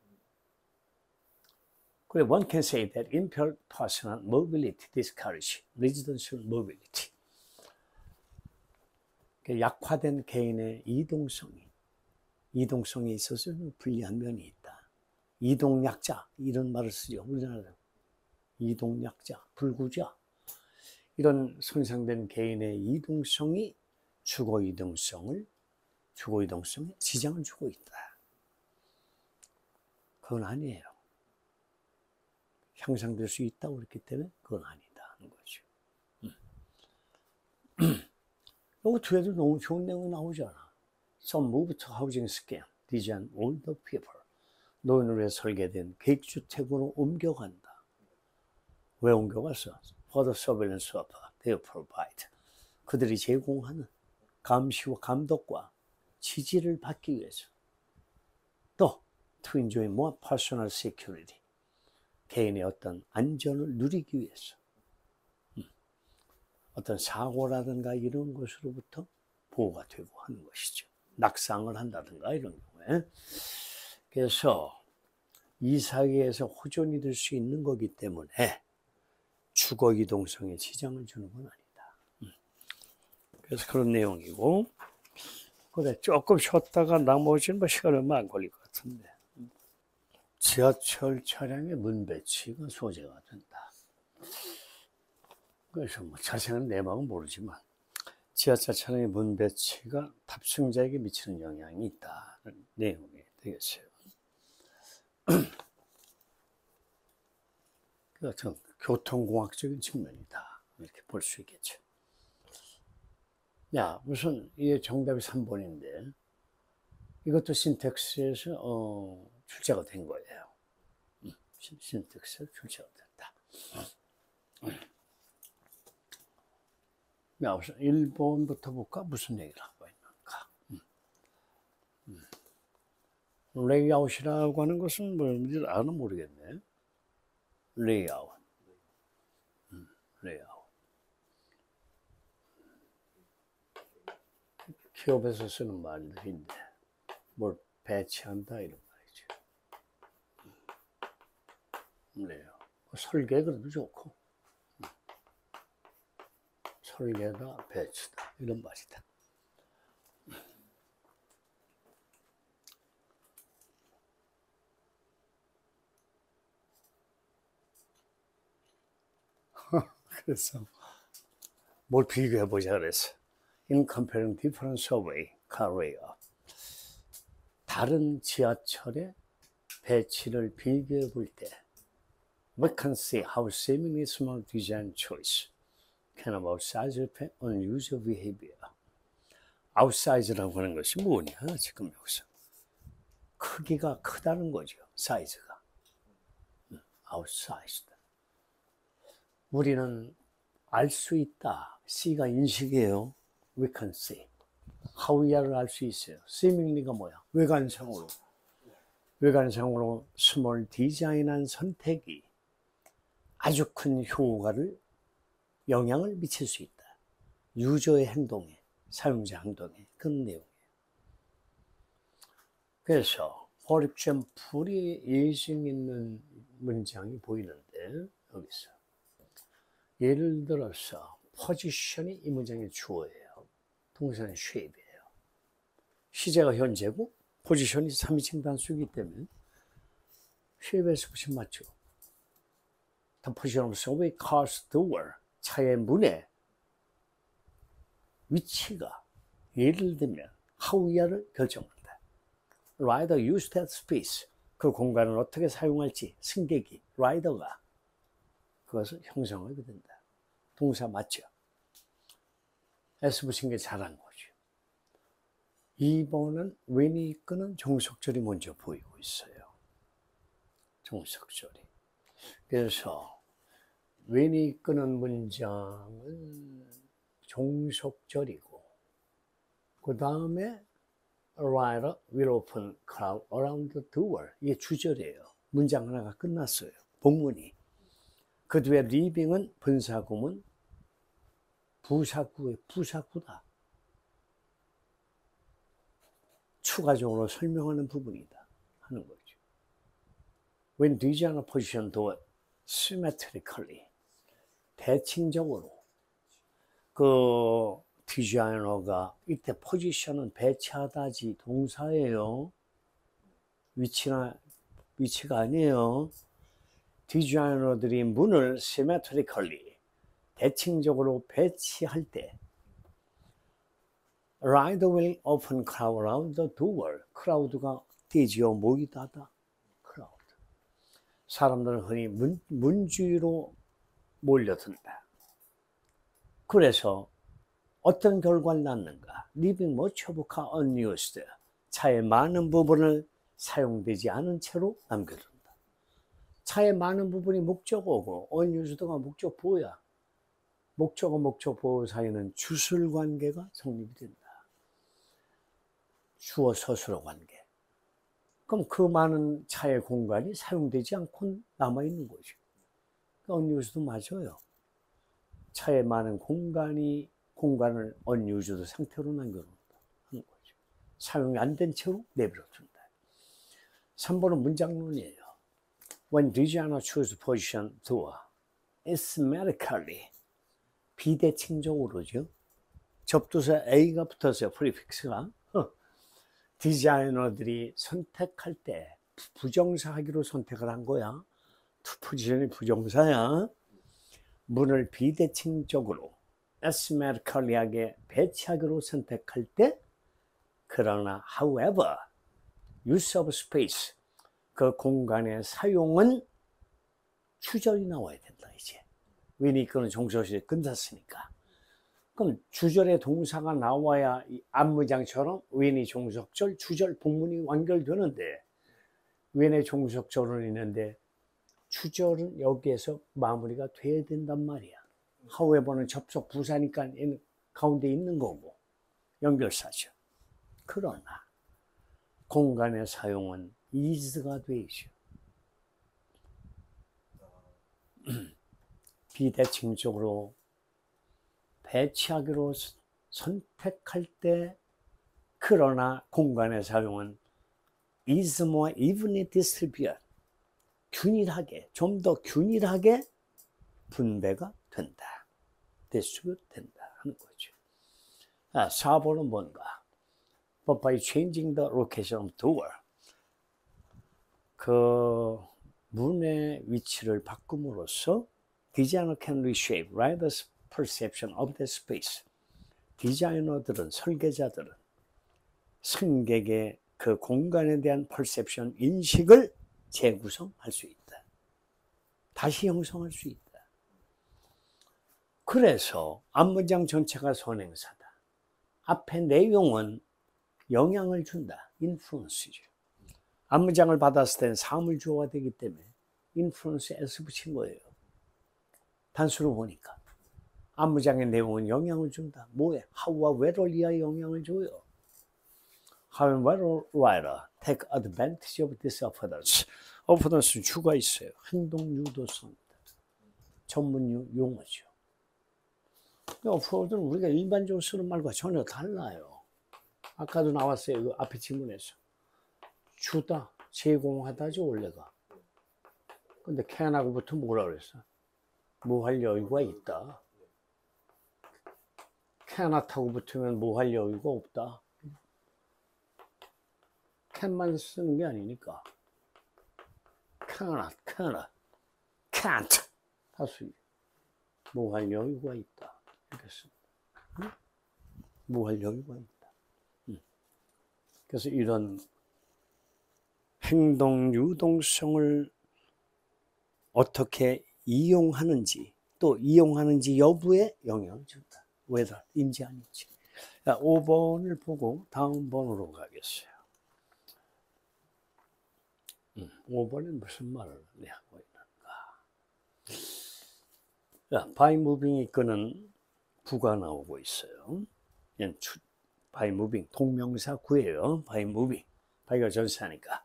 그리고 one can say that impaired personal mobility discourage residential mobility. 약화된 개인의 이동성이 있어서 불리한 면이 있다. 이동약자, 이런 말을 쓰죠. 우리나라는 이동약자, 불구자. 이런 손상된 개인의 이동성이 주거 이동성에 지장을 주고 있다. 그건 아니에요. 향상될 수 있다고 그랬기 때문에 그건 아니다 하는 거죠. 여기 뒤에도 너무 좋은 내용이 나오잖아. Some move to housing scheme designed older people. 노인을 위해 설계된 계획주택으로 옮겨간다. 왜 옮겨갔어? For the surveillance of they provide. 그들이 제공하는 감시와 감독과 지지를 받기 위해서. 또 to enjoy more personal security. 개인의 어떤 안전을 누리기 위해서. 어떤 사고라든가 이런 것으로부터 보호가 되고 하는 것이죠. 낙상을 한다든가 이런 경우에. 그래서 이 사이에서 호전이 될 수 있는 거기 때문에 주거 이동성에 지장을 주는 건 아니다. 그래서 그런 내용이고, 그래 조금 쉬었다가 나머지는 뭐 시간 얼마 안 걸릴 것 같은데. 지하철 차량의 문 배치가 소재가 된다. 그래서 뭐 자세한 내막은 모르지만 지하철 차량의 문 배치가 탑승자에게 미치는 영향이 있다는 내용이 되겠어요. 그것은 교통공학적인 측면이다. 이렇게 볼 수 있겠죠. 야, 우선 이게 정답이 3번인데 이것도 신텍스에서 출제가 된 거예요. 신텍스에서 출제가 됐다. 야, 우선 1번부터 볼까? 무슨 얘기를 하고 있는가? 레이아웃이라고 하는 것은 뭔지 아는 모르겠네. 레이아웃. 레이아웃. 기업에서 쓰는 말들인데 뭘 배치한다 이런 말이죠. 레이아웃. 설계 그래도 좋고 설계다 배치다 이런 말이다. 그래서 뭘 비교해 보자 그랬어. In comparing different subway car layout, 다른 지하철의 배치를 비교해 볼 때, we can see how seemingly small design choice can have outsized effect on user behavior. outsize라고 하는 것이 뭐냐 지금 여기서 크기가 크다는 거죠. 사이즈가 outsized. 우리는 알 수 있다. C가 인식이에요. We can see. how야를 알 수 있어요. seemingly가 뭐야? 외관상으로. 외관상으로 스몰 디자인한 선택이 아주 큰 효과를, 영향을 미칠 수 있다. 유저의 행동에, 사용자 행동에, 그런 내용이에요. 그래서 for example이 예증 있는 문장이 보이는데, 여기서. 예를 들어서 포지션이 이 문장의 주어예요. 동사는 shape이에요. 시제가 현재고 포지션이 3인칭 단수이기 때문에 shape에서 보시면 맞죠. The position of subway car's door, 차의 문의 위치가 예를 들면 how야를 결정한다. Rider use that space, 그 공간을 어떻게 사용할지 승객이, 라이더가 그것을 형성하게 된다. 동사 맞죠? S 붙인 게 잘한 거죠. 2번은 when이 이끄는 종속절이 먼저 보이고 있어요. 종속절이. 그래서 when이 이끄는 문장은 종속절이고, 그 다음에 Rider will open crowd around the door, 이게 주절이에요. 문장 하나가 끝났어요. 본문이. 그 뒤에 leaving은 분사구문, 부사구의 부사구다. 추가적으로 설명하는 부분이다 하는 거죠. When designer position door symmetrically, 대칭적으로 그 디자이너가 이때 포지션은 배치하다지 동사예요. 위치가 아니에요. 디자이너들이 문을 symmetrically, 대칭적으로 배치할 때 Rider will open crowd around the door. crowd가 떼지어 모이다다. crowd. 사람들은 흔히 문 주위로 몰려든다. 그래서 어떤 결과를 낳는가? Leaving much of car unused. 차의 많은 부분을 사용되지 않은 채로 남겨둔다. 차의 많은 부분이 목적어고 unused가 목적보호야. 목적어 목적보호 사이는 주술 관계가 성립이 된다. 주어 서술어 관계. 그럼 그 많은 차의 공간이 사용되지 않고 남아있는 거죠. unused 맞아요. 차의 많은 공간을 unused 상태로 남겨놓는다 하는 거죠. 사용이 안 된 채로 내버려둔다. 3번은 문장론이에요. When designer choose position doer, arithmetically 비대칭적으로죠. 접두사 A가 붙었어요. 프리픽스가. 디자이너들이 선택할 때 부정사 하기로 선택을 한 거야. 투 포지션이 부정사야. 문을 비대칭적으로 arithmetically하게 배치하기로 선택할 때 그러나 however use of space 그 공간의 사용은 주절이 나와야 된다. 이제 윈이 이끄는 종소시에 끝났으니까. 그럼 주절의 동사가 나와야 이 안무장처럼 윈이 종속절, 주절, 복문이 완결되는데 윈의 종속절은 있는데 주절은 여기에서 마무리가 돼야 된단 말이야. however는 접속 부사니까 가운데 있는 거고 연결사죠. 그러나 공간의 사용은 is가 되죠. 비대칭적으로 배치하기로 선택할 때 그러나 공간의 사용은 is more evenly distributed 균일하게 좀 더 균일하게 분배가 된다. distribute 된다 하는 거죠. 4번은 뭔가? But by changing the location of door 그 문의 위치를 바꿈으로써 designer can reshape rider's perception of the space. 디자이너들은 설계자들은 승객의 그 공간에 대한 perception 인식을 재구성할 수 있다. 다시 형성할 수 있다. 그래서 앞문장 전체가 선행사다. 앞에 내용은 영향을 준다. influence죠. 앞문장을 받았을 때는 사물주어가 되기 때문에 influence s 붙인 거예요. 단수로 보니까. 앞문장의 내용은 영향을 준다. 뭐에? how와 where를 위하여 영향을 줘요. How and whether writer take advantage of this affordance. affordance는 주가 있어요. 행동 유도성입니다. 전문 용어죠. affordance는 우리가 일반적으로 쓰는 말과 전혀 달라요. 아까도 나왔어요. 그 앞에 질문에서. 주다, 제공하다죠, 원래가. 근데 can하고 붙으면 뭐라 그랬어? 뭐 할 여유가 있다. cannot하고 붙으면 뭐 할 여유가 없다. can만 쓰는 게 아니니까. cannot, can't. 다수. 뭐 할 여유가 있다. 이렇게 씁니다. 뭐 할 여유가 있다. 그래서 이런 행동 유동성을 어떻게 이용하는지 또 이용하는지 여부에 영향을 준다. whether 인지 아닌지. 5번을 보고 다음 번으로 가겠어요. 5번은 무슨 말을 하고 있는가. by moving이 이끄는 부가 나오고 있어요. by moving 동명사 구예요. by moving. by가 전사니까.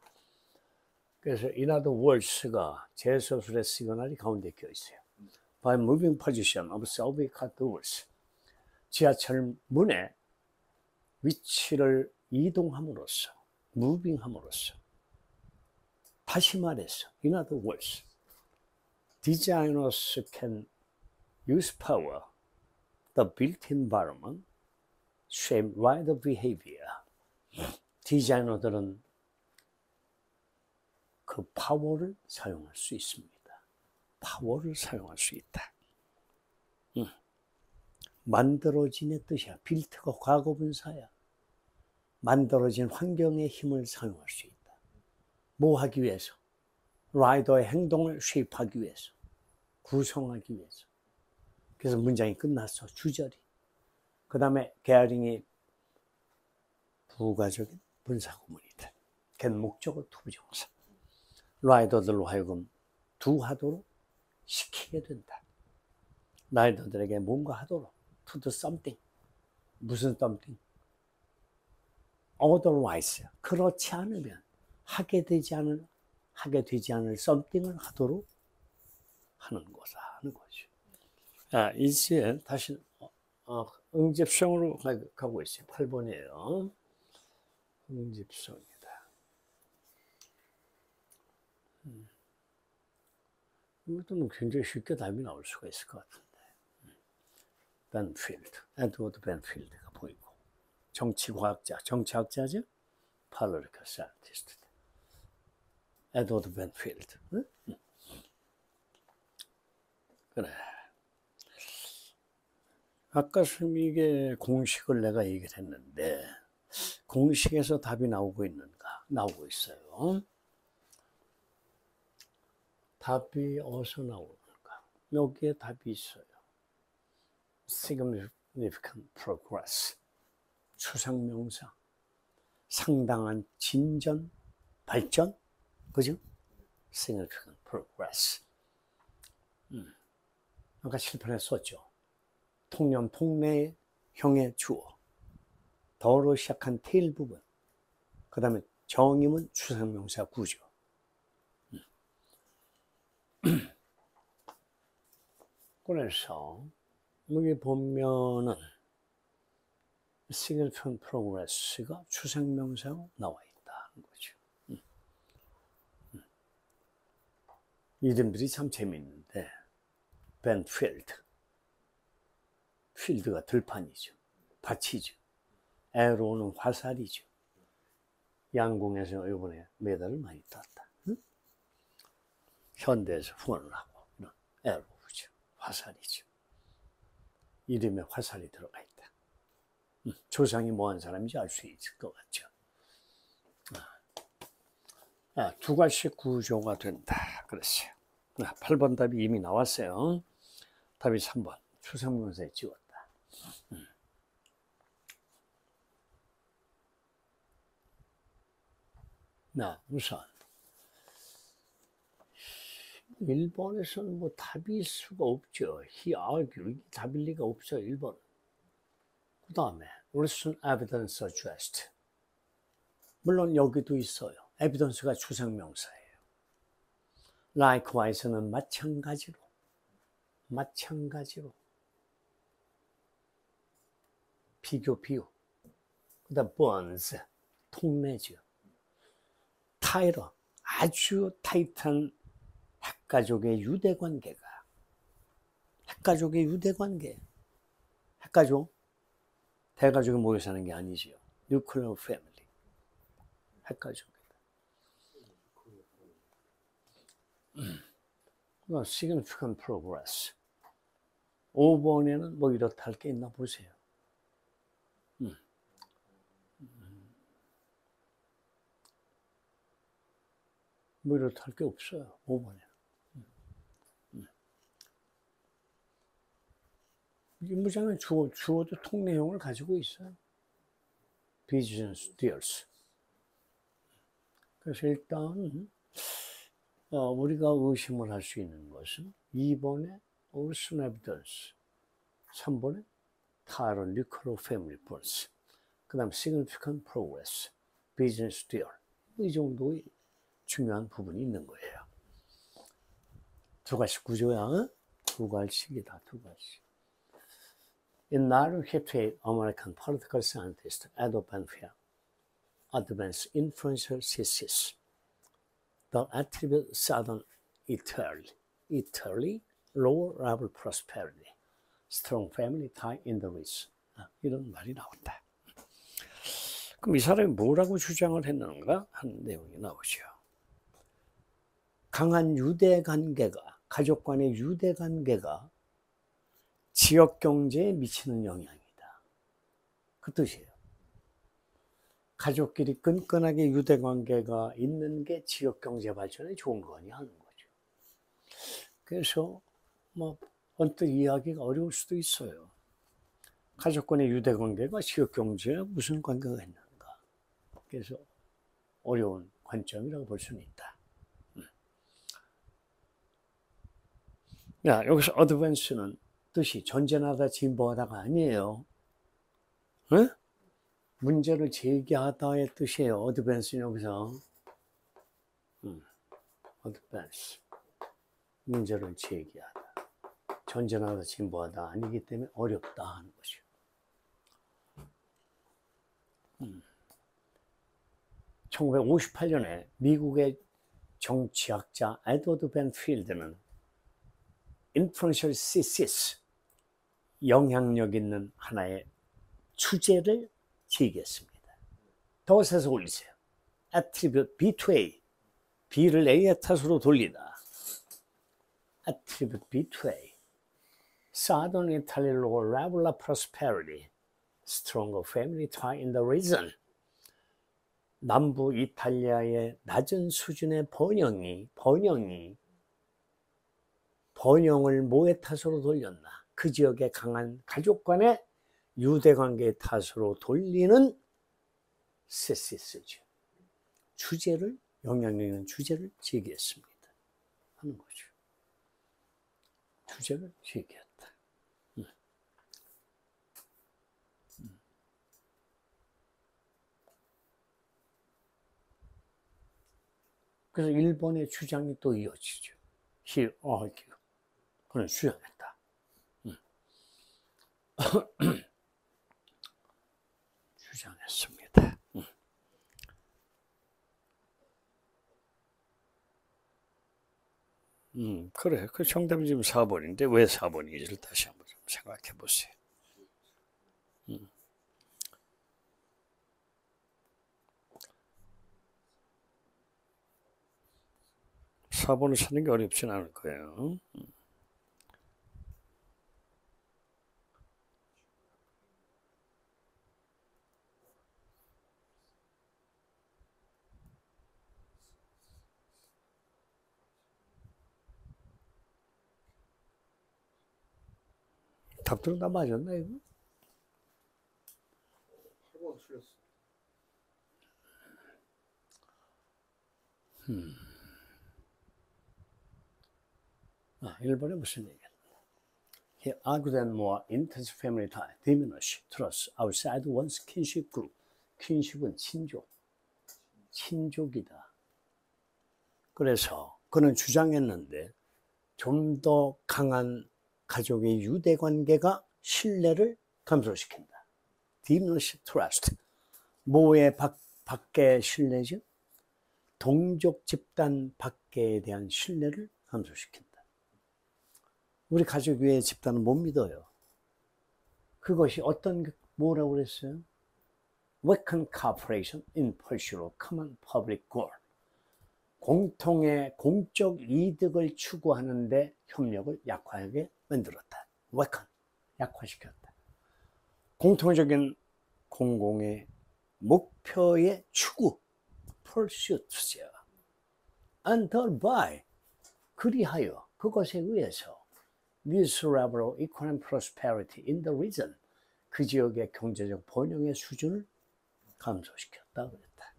그래서 in other words가 제서술의 시그널이 가운데 껴 있어요. by moving position of subway car doors. 지하철 문의 위치를 이동함으로써, 무빙함으로써. 다시 말해서, in other words, designers can use power, the built environment, shape rider behavior. 디자이너들은 그 파워를 사용할 수 있습니다. 파워를 사용할 수 있다. 만들어진의 뜻이야. 빌트가 과거분사야. 만들어진 환경의 힘을 사용할 수 있다. 뭐 하기 위해서? 라이더의 행동을 쉐입하기 위해서. 구성하기 위해서. 그래서 문장이 끝났어. 주절이. 그 다음에 게어링이 부가적인 분사구문이다. 걔는 목적어 투부정사. 라이더들로 하여금 하도록 시키게 된다. 라이더들에게 뭔가 하도록 to do something. 무슨 something? otherwise. 그렇지 않으면 하게 되지 않을 something을 하도록 하는 거다 하는 거죠. 이제 다시 응접성으로 가고 있어요. 8번이에요. 흥집성이다. 이것도 굉장히 쉽게 답이 나올 수가 있을 것 같은데. 벤필드, 에드워드 벤필드가 보이고, 정치학자죠? 팔로리컬 사이언티스트. 에드워드 벤필드. 응? 그래. 아까 이게 공식을 내가 얘기를 했는데, 공식에서 답이 나오고 있어요. 답이 어디서 나오는가? 여기에 답이 있어요. Significant progress. 추상명사. 상당한 진전, 발전, 그죠? Significant progress. 아까 칠판에 썼죠. 통념, 통례형의 주어. 더로 시작한 테일 부분. 그 다음에 정임은 추상명사 구조. 그래서 여기 보면은 significant progress가 추상명사로 나와 있다는 거죠. 이름들이 참 재밌는데 벤필드, 필드가 들판이죠. 밭이죠. 에로는 화살이죠. 양궁에서 이번에 메달을 많이 땄다. 응? 현대에서 후원을 하고 이런 에로죠. 화살이죠. 이름에 화살이 들어가 있다. 조상이 뭐한 사람인지 알 수 있을 것 같죠. 두 가지씩 구조가 된다. 그랬어요. 8번 답이 이미 나왔어요. 답이 3번. 추상명사에 찍었다. 우선 1번에서는 뭐 답일 수가 없죠. He argued. 답일 리가 없어요. 1번. 그 다음에 recent evidence suggest. 물론 여기도 있어요. evidence가 추상명사예요. Likewise는 마찬가지로. 비교. 그 다음 bonds. 통례죠. 타이러. 아주 타이트한 핵가족의 유대관계가. 핵가족. 대가족이 모여 사는 게 아니지요. Nuclear family. 핵가족이다. Significant progress. 5번에는 뭐 이렇다 할 게 있나 보세요. 뭐 이렇다 할 게 없어요. 5번에는. 이 문장은 주어도 통례형을 가지고 있어요. Business deals. 그래서 일단 우리가 의심을 할 수 있는 것은 2번에 recent evidence, 3번에 Tyron Nuclear Family Bonds, 그 다음 Significant Progress, Business Deal. 이 정도의 중요한 부분이 있는 거예요. 두 가지 구조야. 두 가지씩이다. In Naru Heptate, American political scientist Edward Benfield advanced influential thesis. The attribute southern Italy, lower level prosperity, strong family tie in the rich. 이런 말이 나온다. 그럼 이 사람이 뭐라고 주장을 했는가 하는 내용이 나오죠. 강한 유대 관계가, 가족 간의 유대 관계가 지역 경제에 미치는 영향이다. 그 뜻이에요. 가족끼리 끈끈하게 유대 관계가 있는 게 지역 경제 발전에 좋은 거냐 하는 거죠. 그래서 뭐 언뜻 이해하기가 어려울 수도 있어요. 가족 간의 유대 관계가 지역 경제에 무슨 관계가 있는가. 그래서 어려운 관점이라고 볼 수는 있다. 여기서 advance는 뜻이 전진하다, 진보하다가 아니에요. 네? 문제를 제기하다의 뜻이에요. advance는 여기서 advance. 문제를 제기하다. 전진하다, 진보하다 아니기 때문에 어렵다 하는 거죠. 1958년에 미국의 정치학자 에드워드 벤필드는 influential thesis, 영향력 있는 하나의 주제를 제기했습니다. 더 세서 올리세요. attribute B to A, B를 A의 탓으로 돌리다. attribute B to A, Southern Italy low level of prosperity, stronger family tie in the region. 남부 이탈리아의 낮은 수준의 번영을 뭐의 탓으로 돌렸나? 그 지역의 강한 가족 간의 유대 관계의 탓으로 돌리는 세시스죠. 주제를, 영향력 있는 주제를 제기했습니다. 하는 거죠. 주제를 제기했다. 그래서 일본의 주장이 또 이어지죠. 그는 주장했다. 주장했습니다. 그래. 그 정답이 지금 4번인데 왜 4번인지를 다시 한번 좀 생각해 보세요. 4번을 찾는 게 어렵진 않을 거예요. 답들은 다 맞았나 이거? 8번 틀렸어. 1번에 무슨 얘기야? He argued that more intense family tie diminish trust outside one's kinship group. 킨십은 친족이다. 그래서 그는 주장했는데 좀 더 강한 가족의 유대 관계가 신뢰를 감소시킨다. diminish trust. 뭐의 밖의 신뢰죠? 동족 집단 밖에 대한 신뢰를 감소시킨다. 우리 가족 외의 집단은 못 믿어요. 그것이 뭐라고 그랬어요? Weaken cooperation in pursuit of common public goal. 공통의 공적 이득을 추구하는데 협력을 약화하게 만들었다. Weaken, 약화시켰다. 공통적인 공공의 목표의 추구, pursuit죠. And thereby, 그리하여, 그것에 의해서 miserable economic prosperity in the region, 그 지역의 경제적 번영의 수준을 감소시켰다 그랬다.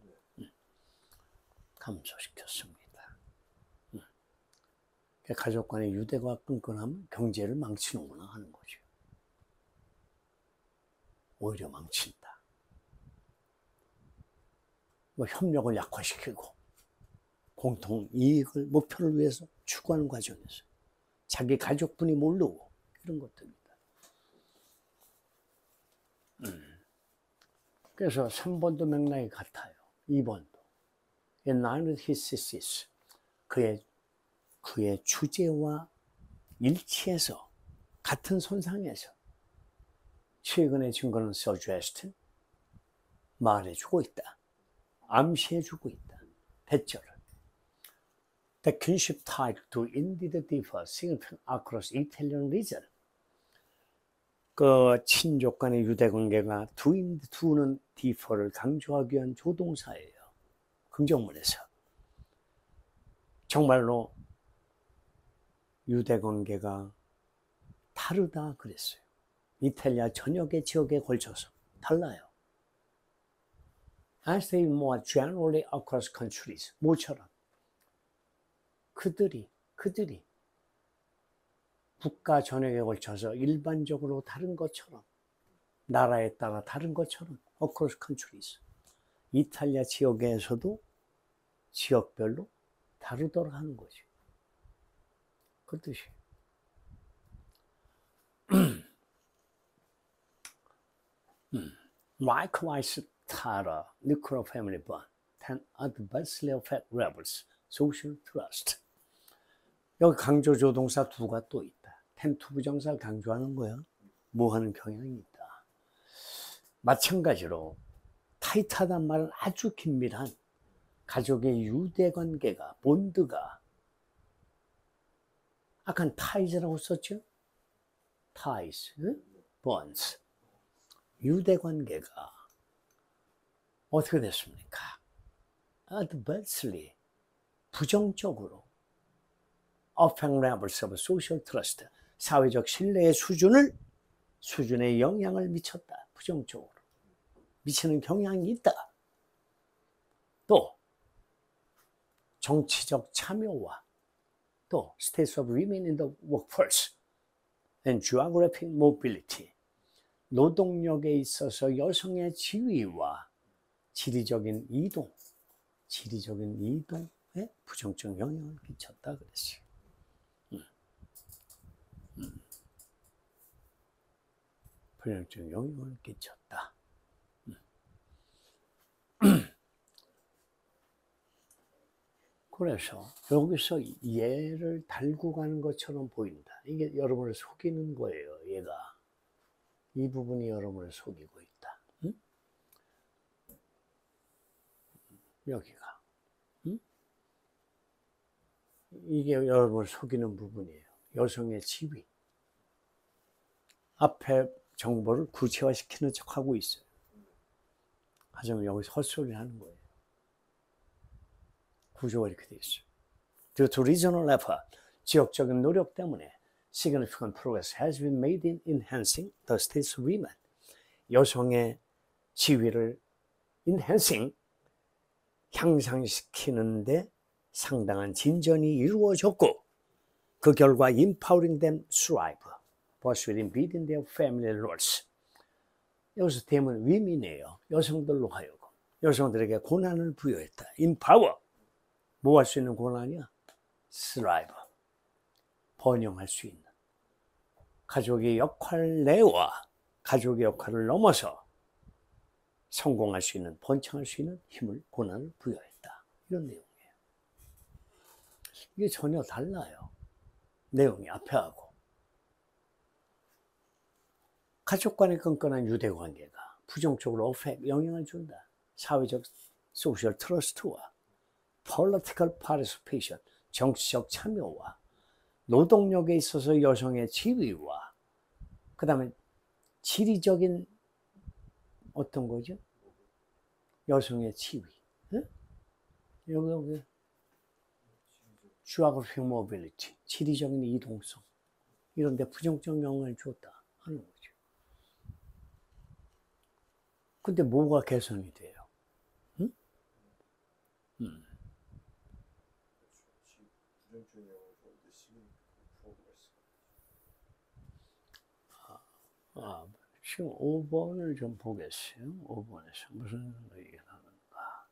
감소시켰습니다. 가족 간의 유대가 끈끈하면 경제를 망치는구나 하는 거죠. 오히려 망친다. 협력을 약화시키고 공통 이익을 목표를 위해서 추구하는 과정에서 자기 가족분이 모르고 이런 것들입니다. 그래서 3번도 맥락이 같아요. 2번도. In line with his thesis. 그의 주제와 일치해서 같은 선상에서 최근의 증거는 suggest, 말해주고 있다. 암시해주고 있다. 배절을. The kinship tied to indeed differ significantly across Italian region. 그 친족 간의 유대 관계가 두는 differ를 강조하기 위한 조동사예요. 긍정문에서. 정말로 유대 관계가 다르다 그랬어요. 이탈리아 전역의 지역에 걸쳐서 달라요. As they more generally across countries. 모처럼 그들이 국가 전역에 걸쳐서 일반적으로 다른 것처럼 나라에 따라 다른 것처럼 across countries. 이탈리아 지역에서도 지역별로 다르더라 하는 거지. 그 뜻이. Likewise, Tara, nuclear family bond, can adversely affect rebels' social trust. 여기 강조 조동사 두가 또 있다. tend to 부정사를 강조하는 거야. 뭐 하는 경향이 있다. 마찬가지로 타이트하단 말은 아주 긴밀한 가족의 유대관계가, 본드가, 아까 ties라고 썼죠? ties, bonds. 유대관계가 어떻게 됐습니까? adversely, 부정적으로 affect levels of social trust, 사회적 신뢰의 수준에 영향을 미쳤다. 부정적으로 미치는 경향이 있다. 또 정치적 참여와 또 status of women in the workforce and geographic mobility, 노동력에 있어서 여성의 지위와 지리적인 이동에 부정적 영향을 끼쳤다 그랬어요. 부정적 영향을 끼쳤다. 그래서 여기서 얘를 달고 가는 것처럼 보인다. 이게 여러분을 속이는 거예요. 얘가. 이 부분이 여러분을 속이고 있다. 응? 여기가. 응? 이게 여러분을 속이는 부분이에요. 여성의 지위. 앞에 정보를 구체화시키는 척하고 있어요. 하지만 여기서 헛소리를 하는 거예요. 구조가 이렇게 되어 있어요. Due to regional effort, 지역적인 노력 때문에 significant progress has been made in enhancing the status of women. 여성의 지위를 enhancing, 향상시키는데 상당한 진전이 이루어졌고 그 결과 empowering them thrive, pursuing within their family roles. 여기서 대문 women이에요. 여성들로 하여금 여성들에게 고난을 부여했다. empower. 뭐 할 수 있는 고난이야? thrive. 번영할 수 있는. 가족의 역할 내와 가족의 역할을 넘어서 성공할 수 있는, 번창할 수 있는 힘을, 고난을 부여했다. 이런 내용이에요. 이게 전혀 달라요. 내용이 앞에하고. 가족 간의 끈끈한 유대관계가 부정적으로 영향을 준다. 사회적 소셜 트러스트와 political participation, 정치적 참여와 노동력에 있어서 여성의 지위와 그 다음에 지리적인 어떤 거죠? 여성의 지위. 응? 여기 geographic mobility, 지리적인 이동성 이런 데 부정적 영향을 줬다 하는 거죠. 근데 뭐가 개선이 돼요? 응? 지금 5번을 좀 보겠어요. 5번에서 무슨 얘기를 하는가.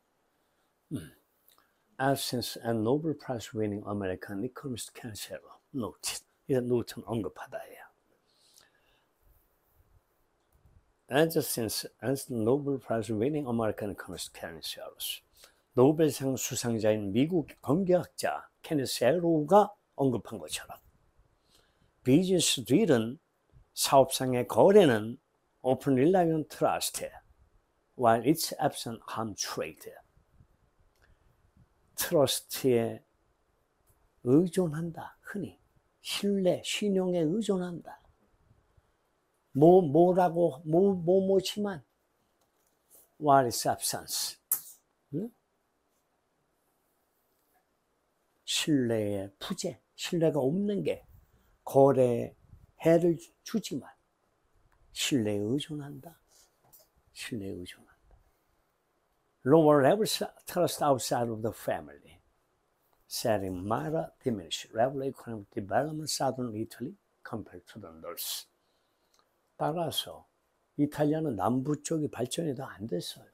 As since a Nobel Prize winning American economist Ken Sirow noted, 이런 노트는 언급하다예요. As since as Nobel Prize winning American economist Ken Sirow, 노벨상 수상자인 미국 경제학자 케네스 세로우가 언급한 것처럼 비즈니스 딜은 사업상의 거래는 open reliance trust, while it's absent harm trade. 트러스트에 의존한다. 흔히 신뢰, 신용에 의존한다. 뭐지만 while it's absence. 응? 신뢰의 부재, 신뢰가 없는 게 거래에 해를 주지만 신뢰에 의존한다. 신뢰에 의존한다. Lower level trust outside of the family. Setting minor diminish level economic development southern Italy compared to the north. 따라서 이탈리아는 남부 쪽이 발전이 더 안 됐어요.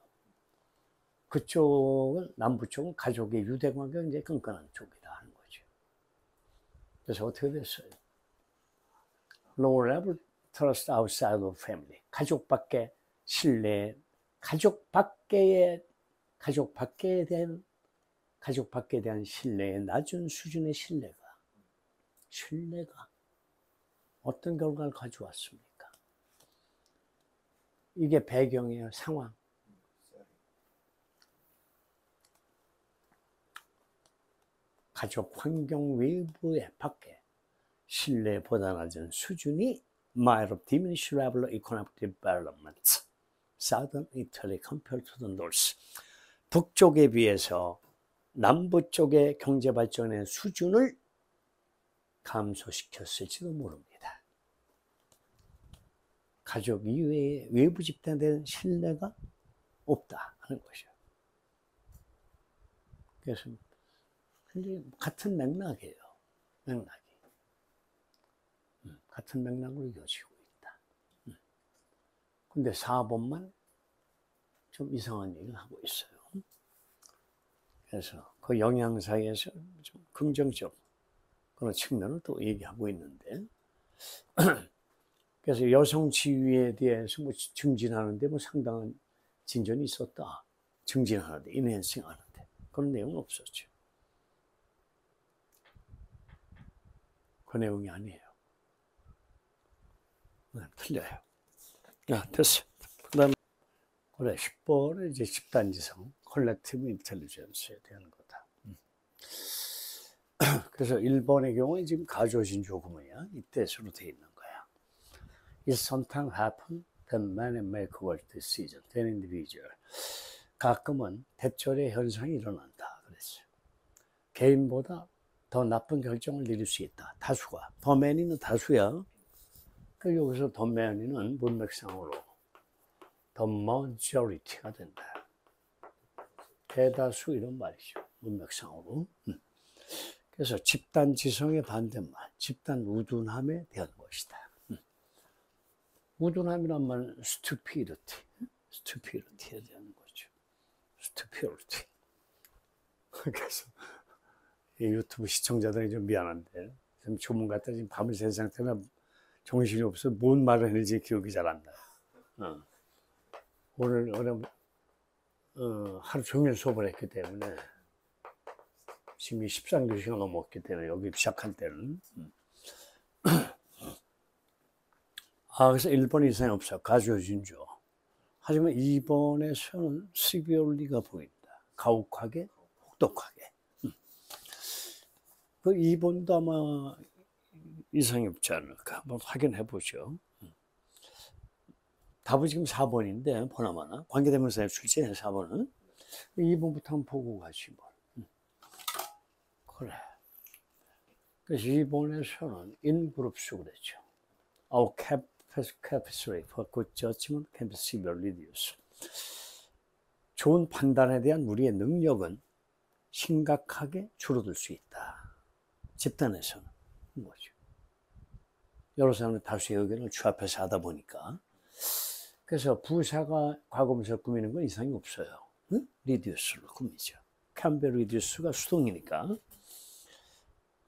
그쪽은 남부 쪽은 가족의 유대관계가 이제 끈끈한 쪽이다 하는 거죠. 그래서 어떻게 됐어요? Lower level trust outside of family. 가족 밖의 신뢰, 가족 밖의 가족 밖에 대한 신뢰의 낮은 수준의 신뢰가 어떤 결과를 가져왔습니까? 이게 배경이에요, 상황. 가족 환경 외부의 밖에 신뢰보다 낮은 수준이 might of diminished level of economic development southern Italy compared to the north. 북쪽에 비해서 남부 쪽의 경제 발전의 수준을 감소시켰을지도 모릅니다. 가족 이외에 외부 집단에 대한 신뢰가 없다 하는 것이죠. 그래서 같은 맥락이에요. 같은 맥락으로 이어지고 있다. 근데 4번만 좀 이상한 얘기를 하고 있어요. 그래서 그 영양사에서 좀 긍정적 그런 측면을 또 얘기하고 있는데, 그래서 여성 지위에 대해서 뭐 증진하는데 뭐 상당한 진전이 있었다. 증진하는데, 인핸싱 하는데. 그런 내용은 없었죠. 그 내용이 아니에요. 네, 틀려요. 됐어. 그 다음에, 그래, 10번은 이제 집단지성, 컬렉티브 인텔리전스에 대한 거다. 그래서 1번의 경우에 지금 가져오신 조금이야. 이때수로 되어 있는 거야. It sometimes happens that many make good decisions, an individual. 가끔은 대절의 현상이 일어난다. 그랬어요. 개인보다 더 나쁜 결정을 내릴 수 있다. 다수가. 더 many는 다수야. 그 여기서 더 many는 문맥상으로 더 majority가 된다. 대다수 이런 말이죠. 문맥상으로. 그래서 집단 지성의 반대말, 집단 우둔함에 대한 것이다. 우둔함이란 말은 stupidity에 대한 거죠. stupidity. 그래서 이 유튜브 시청자들이 좀 미안한데, 좀 조문 같다 지금 밤을 새 상태나 정신이 없어. 뭔 말을 했는지 기억이 잘 안 나요. 오늘 하루 종일 수업을 했기 때문에 지금 13교시가 넘었기 때문에 여기 시작할 때는 그래서 1번 이상이 없어. 가져진죠. 하지만 2번에서는 시비올리가 보인다. 가혹하게, 혹독하게. 그 2번도 아마 이상이 없지 않을까. 한번 확인해 보죠. 답은 지금 4번인데, 보나마나. 관계대명사의 출제는 4번은. 2번부터 한번 보고 가시 뭐. 그래. 그래서 2번에서는 인그룹수 그랬죠. Our capacity for good judgment can be severely reduced. 좋은 판단에 대한 우리의 능력은 심각하게 줄어들 수 있다. 집단에서는. 뭐죠. 여러 사람들 다수의 의견을 취합해서 하다 보니까. 그래서 부사가 과거분사를 꾸미는 건 이상이 없어요. 응? 리듀스로 꾸미죠. can be reduce가 수동이니까.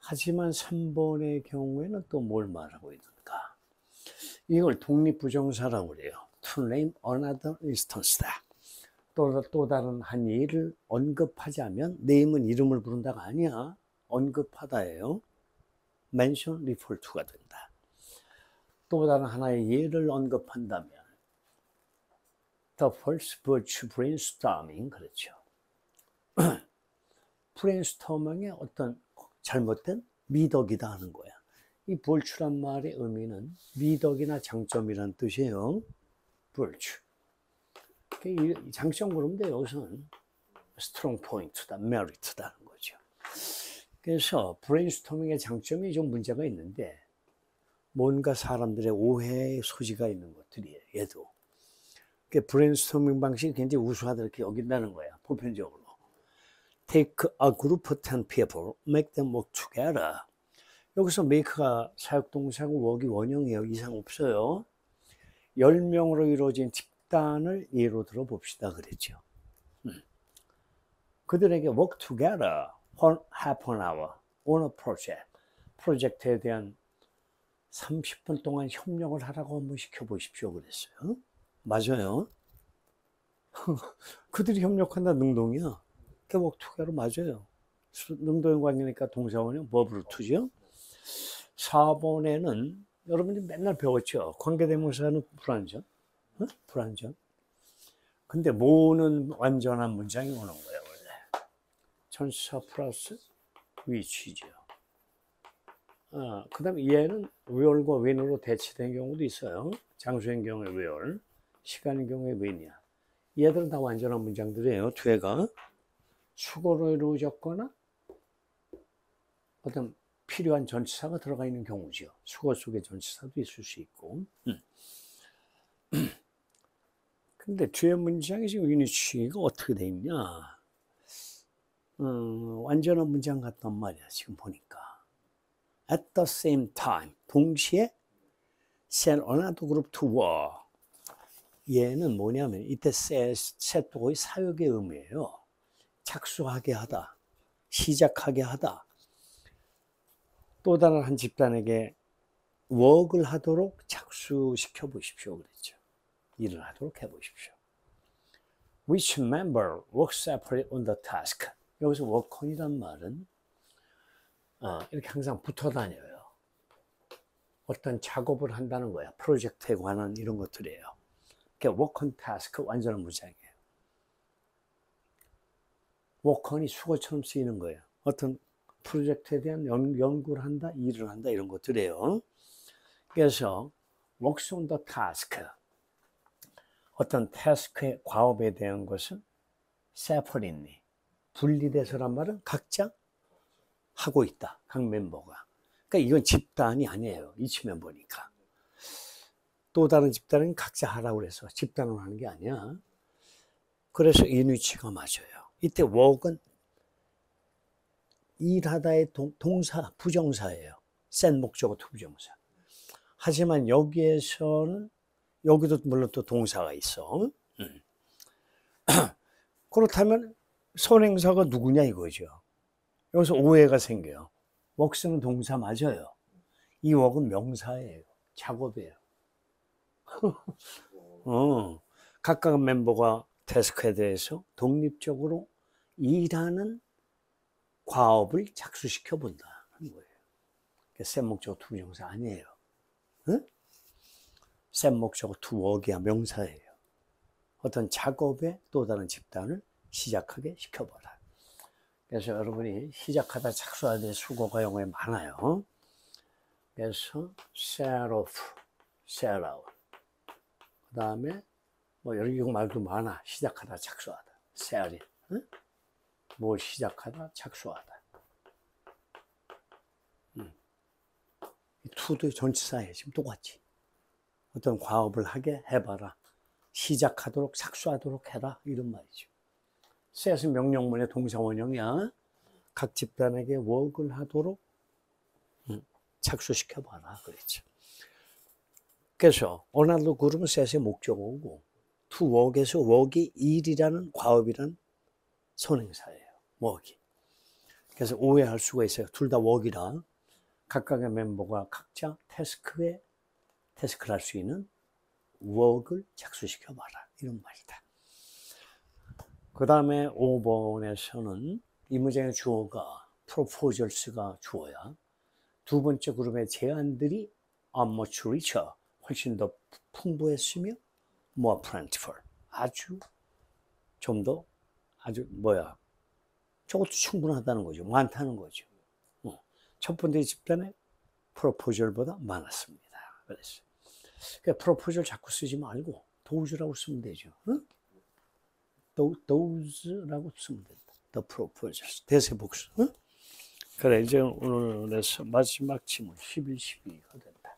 하지만 3번의 경우에는 또 뭘 말하고 있는가? 이걸 독립부정사라고 그래요. To name another instance다. 또 다른 한 예를 언급하자면 name은 이름을 부른다가 아니야. 언급하다예요. mention, refer to가 된다. 또 다른 하나의 예를 언급한다면 the first virtue brainstorming 그렇죠. 브레인스토밍의 어떤 잘못된 미덕이다 하는 거야. 이 virtue란 말의 의미는 미덕이나 장점이란 뜻이에요. virtue. 장점 그러면 돼. 여기서는 strong point다, merit다 하는 거죠. 그래서 브레인스토밍의 장점이 좀 문제가 있는데 뭔가 사람들의 오해의 소지가 있는 것들이에요. 얘도. 브레인스토밍 방식이 굉장히 우수하다 이렇게 여긴다는 거야. 보편적으로. Take a group of 10 people, make them work together. 여기서 make가 사역동사고 work이 원형이에요. 이상 없어요. 10명으로 이루어진 집단을 예로 들어봅시다. 그랬죠. 그들에게 work together for half an hour on a project. 프로젝트에 대한 30분 동안 협력을 하라고 한번 시켜보십시오. 그랬어요. 맞아요. 그들이 협력한다 능동이야. 그게 work together 맞아요. 능동의 관계니까 동사원이 verb로 to죠. 4번에는 여러분이 맨날 배웠죠. 관계대명사는 불완전. 어? 불완전. 근데 뭐는 완전한 문장이 오는 거예요, 원래. 전치사 플러스 위치죠. 그 다음에 얘는 where과 when으로 대치된 경우도 있어요. 장소의 경우에 where, 시간의 경우에 when이야. 얘들은 다 완전한 문장들이에요. 뒤에가 수거로 이루어졌거나 어떤 필요한 전치사가 들어가 있는 경우죠. 수거 속에 전치사도 있을 수 있고. 근데 뒤에 문장이 지금 유니치가 어떻게 돼 있냐? 완전한 문장 같단 말이야. 지금 보니까. At the same time. 동시에 send another group to war. 얘는 뭐냐면 이때 set도 거의 사역의 의미예요. 착수하게 하다. 시작하게 하다. 또 다른 한 집단에게 work을 하도록 착수시켜 보십시오. 그랬죠. 일을 하도록 해 보십시오. Which member works separately on the task? 여기서 work on이란 말은 이렇게 항상 붙어 다녀요. 어떤 작업을 한다는 거야. 프로젝트에 관한 이런 것들이에요. 그러니까 work on task 완전한 문장이에요. work on이 수거처럼 쓰이는 거예요. 어떤 프로젝트에 대한 연구를 한다, 일을 한다 이런 것들이에요. 그래서 works on the task 어떤 태스크의 과업에 대한 것은 separately 분리돼서란 말은 각자 하고 있다. 각 멤버가. 그러니까 이건 집단이 아니에요. 이치면 보니까. 또 다른 집단은 각자 하라고 그래서 집단으로 하는 게 아니야. 그래서 이 위치가 맞아요. 이때 work은 일하다의 동사, 부정사예요. 센 목적어 투부정사. 하지만 여기에서는 여기도 물론 또 동사가 있어. 그렇다면 선행사가 누구냐 이거죠. 여기서 오해가 생겨요. works는 동사 맞아요. 이 work은 명사예요. 작업이에요. 각각 멤버가 태스크에 대해서 독립적으로 일하는 과업을 착수시켜 본다는 거예요. 센 목적어 투부정사 아니에요. 응? 센 목적어 to work이야 명사예요. 어떤 작업에 또 다른 집단을 시작하게 시켜봐라. 그래서 여러분이 시작하다 착수하되 수고가 영어에 많아요. 그래서 set off, set out. 그 다음에 뭐 여러 개 말도 많아. 시작하다 착수하다. set in. 응? 뭘 시작하다 착수하다. 이 to도 전치사예요. 지금 똑같이. 어떤 과업을 하게 해봐라. 시작하도록 착수하도록 해라. 이런 말이죠. set은 명령문의 동사원형이야. 각 집단에게 work을 하도록 착수시켜봐라. 그랬죠. 그래서 another group은 set의 목적어고 to work에서 work이 일이라는 과업이란 선행사예요. work이. 그래서 오해할 수가 있어요. 둘 다 work이라 각각의 멤버가 각자 태스크를 할 수 있는 work을 착수시켜봐라. 이런 말이다. 그 다음에 5번에서는 이 문장의 주어가 proposals가 주어야. 두 번째 그룹의 제안들이 are much richer, 훨씬 더 풍부했으며 more plentiful, 아주 좀 더 아주 저것도 충분하다는 거죠. 많다는 거죠. 첫 번째 집단의 proposal보다 많았습니다. 그래서 그러니까 proposal 자꾸 쓰지 말고 those라고 쓰면 되죠. 응? those라고 쓰면 된다. The proposals. 대세복수. 응? 그래, 이제 오늘에서 마지막 지문 11, 12가 된다.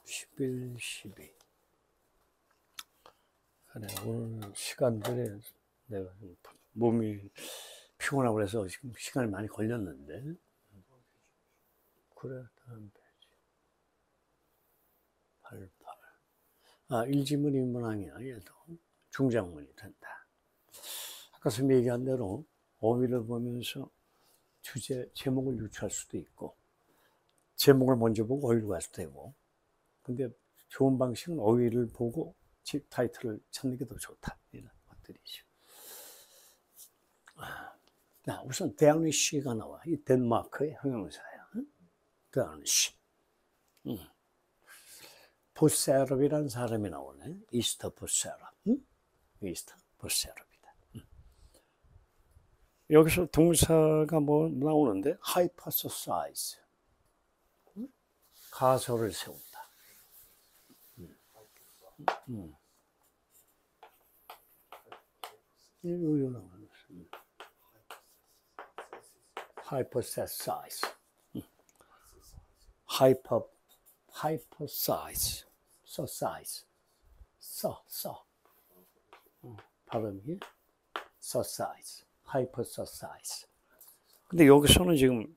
11, 12. 그래, 오늘 시간들에 내가 몸이 피곤하고 그래서 지금 시간이 많이 걸렸는데. 그래, 다음 페이지. 88. 일지문, 인문항이야, 얘도. 중장문이 된다. 아까 선생님이 얘기한 대로 어휘를 보면서 제목을 유추할 수도 있고, 제목을 먼저 보고 어휘를 갈 수도 되고, 근데 좋은 방식은 어휘를 보고 타이틀을 찾는 게 더 좋다. 이런 것들이죠. 자, 우선 데니쉬가 나와. 이 덴마크의 형용사야. 데니쉬. 보세럽이라는 사람이 나오네. 이스터 보세럽. 이스터 보세럽이다. 여기서 동사가 뭐 나오는데 hypothesize. 가설을 세운다. hypothesize. hypothesize. 발음이 socize. hypothesize. 근데 여기서는 지금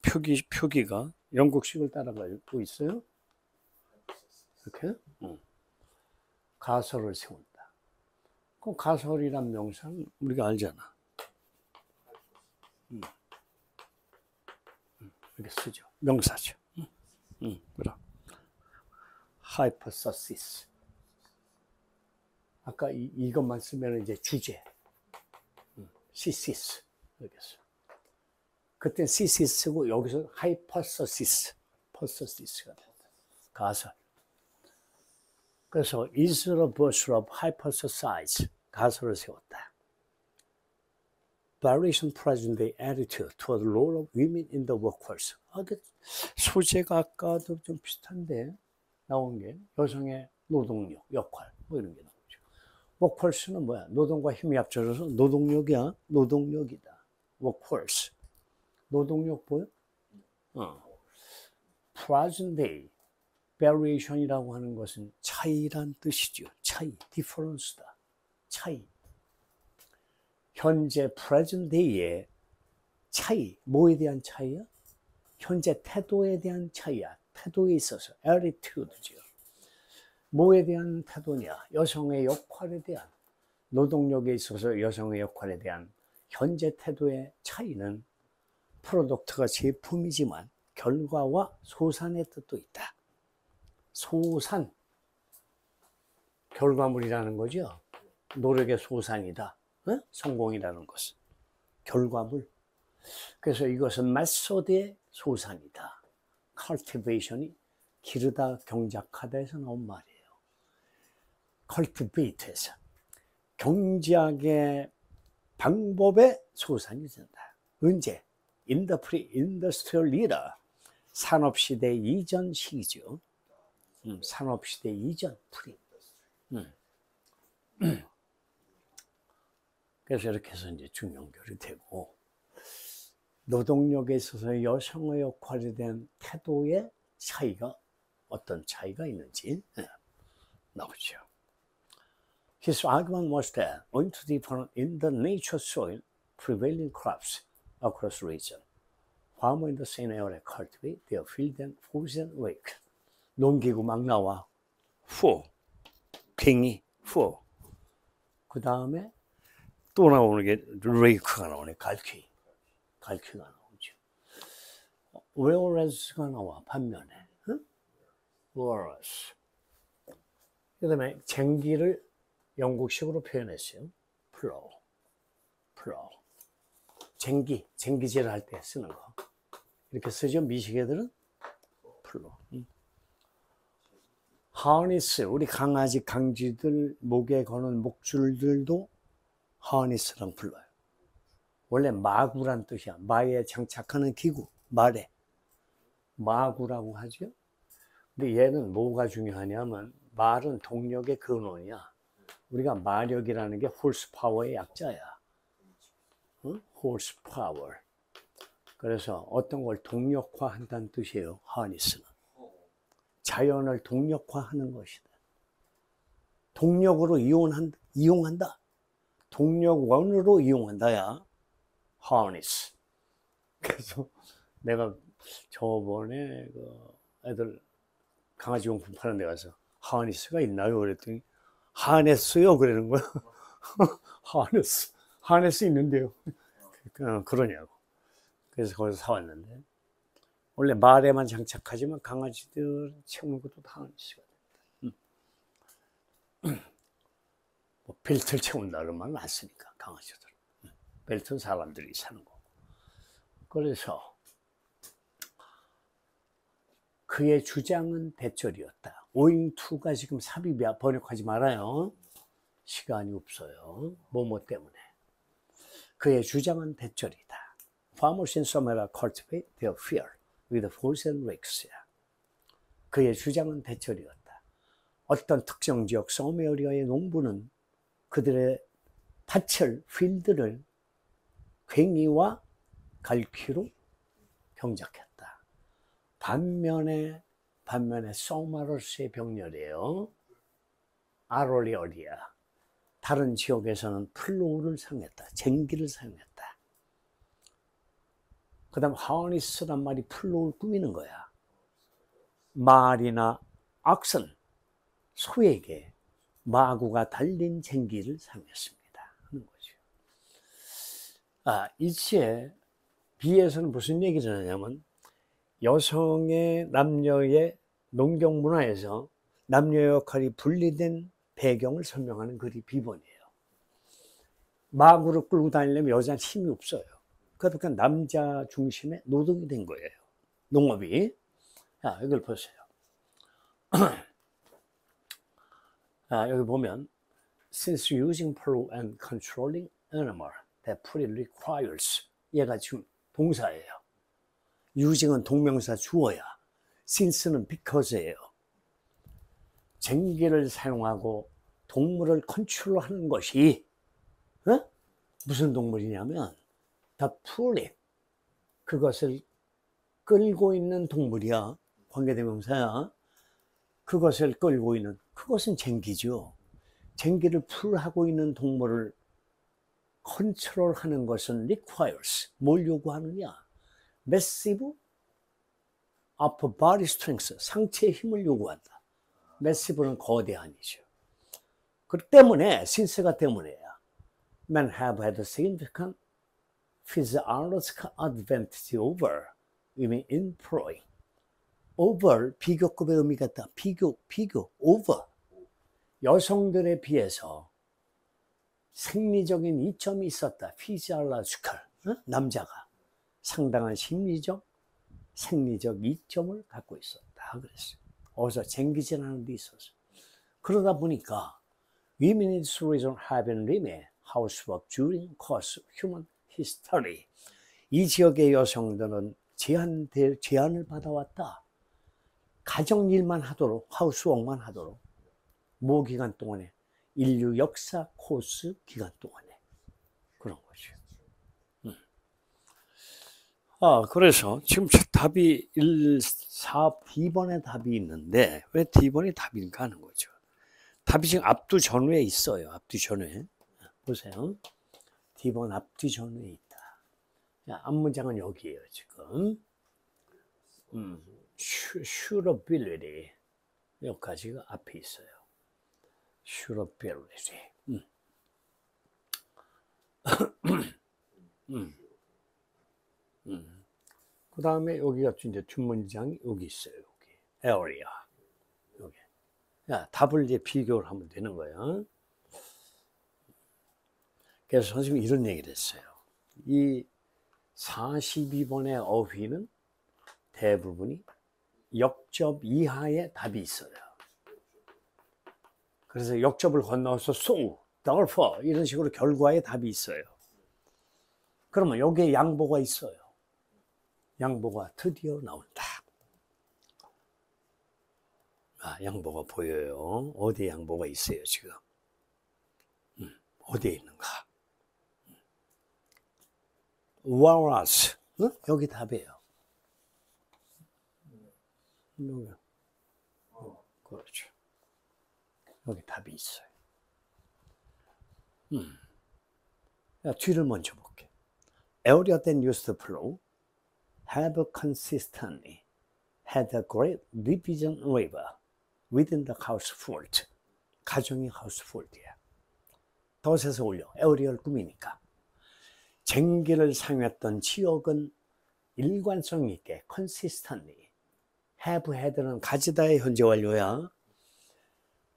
표기가 영국식을 따라가고 있어요. 이렇게? 가설을 세운다. 그럼 가설이란 명사는 우리가 알잖아. 이렇게 쓰죠. 명사죠. 그럼. hypothesis. 아까 이것만 쓰면 이제 주제. thesis. 이렇게 써. 그때 thesis 쓰고 여기서 hypothesis. hypothesis가 된다. 가설. 그래서 이스라 버스럽 hypothesize. 가설을 세웠다. Variation present day attitude toward the role of women in the workforce. 소재가 아까도 좀 비슷한데 나온 게 여성의 노동력, 역할 뭐 이런 게 나오죠. workforce는 뭐야? 노동과 힘이 합쳐져서 노동력이야. 노동력이다. workforce. 노동력 보여? present day variation이라고 하는 것은 차이란 뜻이죠. 차이, difference다. 차이. 현재 present day의 차이, 뭐에 대한 차이야? 현재 태도에 대한 차이야. 태도에 있어서 attitude죠. 뭐에 대한 태도냐? 여성의 역할에 대한, 노동력에 있어서 여성의 역할에 대한 현재 태도의 차이는 프로덕트가 제품이지만 결과와 소산의 뜻도 있다. 소산, 결과물이라는 거죠. 노력의 소산이다. 성공이라는 것은 결과물. 그래서 이것은 메소드의 소산이다. cultivation이 기르다, 경작하다에서 나온 말이에요. cultivate에서 경작의 방법의 소산이 된다. 언제? in the pre-industrial era. 산업시대 이전 시기죠. 산업시대 이전 프리. 그래서 이렇게 해서 이제 중연결이 되고, 노동력에 있어서 여성의 역할에 대한 태도의 차이가, 어떤 차이가 있는지 나오죠. His argument was that owing to difference in the nature soil prevailing crops across the region, farmers in the same area cultivate their field and force and rake. 농기구 막 나와. 갱이, 그 다음에 또 나오는 게 레이크가 나오네. 갈퀴가 나오죠. whereas가 나와. 반면에. whereas. 그 다음에 쟁기를 영국식으로 표현했어요. plow. 쟁기질 할 때 쓰는 거. 이렇게 쓰죠. 미시개들은 plow. 하니스, 우리 강아지, 강쥐들 목에 거는 목줄들도 하니스랑 불러요. 원래 마구란 뜻이야. 마에 장착하는 기구, 말에. 마구라고 하죠. 근데 얘는 뭐가 중요하냐면, 말은 동력의 근원이야. 우리가 마력이라는 게 홀스파워의 약자야. 홀스파워. 그래서 어떤 걸 동력화한다는 뜻이에요. 하니스는. 자연을 동력화하는 것이다. 동력으로 이용한다. 동력원으로 이용한다야. harness. 그래서 내가 저번에 애들 강아지 용품 파는 데 가서 harness가 있나요? 그랬더니 harness요? 그러는 거야. harness 있는데요. 그러냐고. 그래서 거기서 사왔는데, 원래 말에만 장착하지만 강아지들 채우는 것도 다 harness가 된다. 뭐 벨트를 채운다 그러면 낫으니까 강아지들. 벨트는 사람들이 사는 거고. 그래서 그의 주장은 대절이었다. 오잉2가 지금 삽입이야. 번역하지 말아요. 시간이 없어요. 뭐뭐 때문에. 그의 주장은 대절이다. Farmers in Somalia cultivate their fear with force and risks. 그의 주장은 대절이었다. 어떤 특정 지역 소메리아의 농부는 그들의 밭을, 필드를 괭이와 갈퀴로 경작했다. 반면에 소마로스의 병렬이에요. 아로리어리아. 다른 지역에서는 플로우를 사용했다. 쟁기를 사용했다. 그 다음 하니스란 말이 플로우를 꾸미는 거야. 말이나 악선, 소에게 마구가 달린 쟁기를 사용했습니다. 하는 거죠. 이치에 비에서는 무슨 얘기를 하냐면 여성의 남녀의 농경 문화에서 남녀 역할이 분리된 배경을 설명하는 글이 비본이에요. 마구를 끌고 다니려면 여자는 힘이 없어요. 그러니까 남자 중심의 노동이 된 거예요. 농업이. 이걸 보세요. 여기 보면 since using plow and controlling animal that fully requires 얘가 지금 동사예요. using은 동명사 주어야. since는 because예요. 쟁기를 사용하고 동물을 컨트롤하는 것이 무슨 동물이냐면 the fully 그것을 끌고 있는 동물이야. 관계대명사야. 그것을 끌고 있는 그것은 쟁기죠. 쟁기를 풀하고 있는 동물을 컨트롤하는 것은 requires 뭘 요구하느냐? massive upper body strength 상체의 힘을 요구한다. massive는 거대한이죠. 그렇기 때문에 since가 때문에야. Men have had a significant physiological advantage over women in employing. over 비교급의 의미가 있다. 비교 over 여성들에 비해서 생리적인 이점이 있었다. physiological 남자가 상당한 심리적 생리적 이점을 갖고 있었다. 그랬어요. 어디서 쟁기질하는 데 있어서. 그러다 보니까 women in this region have been limited housework during course of human history. 이 지역의 여성들은 제한을 받아왔다. 가정일만 하도록, 하우스워크만 하도록. 뭐 기간 동안에? 인류 역사 코스 기간 동안에. 그런 거죠. 그래서 지금 답이 4, D번에 답이 있는데, 왜 D번이 답인가 하는 거죠. 답이 지금 앞뒤 전후에 있어요. 앞뒤 전후에. 보세요. D번 앞뒤 전후에 있다. 앞문장은 여기에요, 지금. surability 여기까지가 앞에 있어요. surability. 그 다음에 여기가 이제 뒷문장이 여기 있어요. 여기 area. 여기. 답을 이제 비교를 하면 되는 거예요. 그래서 선생님이 이런 얘기를 했어요. 이 42번의 어휘는 대부분이 역접 이하의 답이 있어요. 그래서 역접을 건너서 so, therefore 이런 식으로 결과의 답이 있어요. 그러면 여기에 양보가 있어요. 양보가 드디어 나온다. 양보가 보여요. 어디에 양보가 있어요, 지금? 어디에 있는가? whereas 여기 답이에요. 여기. 그렇죠. 여기 답이 있어요. 뒤를 먼저 볼게. Area that used to flow have consistently had a great division river within the household. 가정이 household이야. 더 세서 올려. 에어리어를 꾸미니까. 쟁기를 사용했던 지역은 일관성 있게 consistently have had는 가지다의 현재 완료야.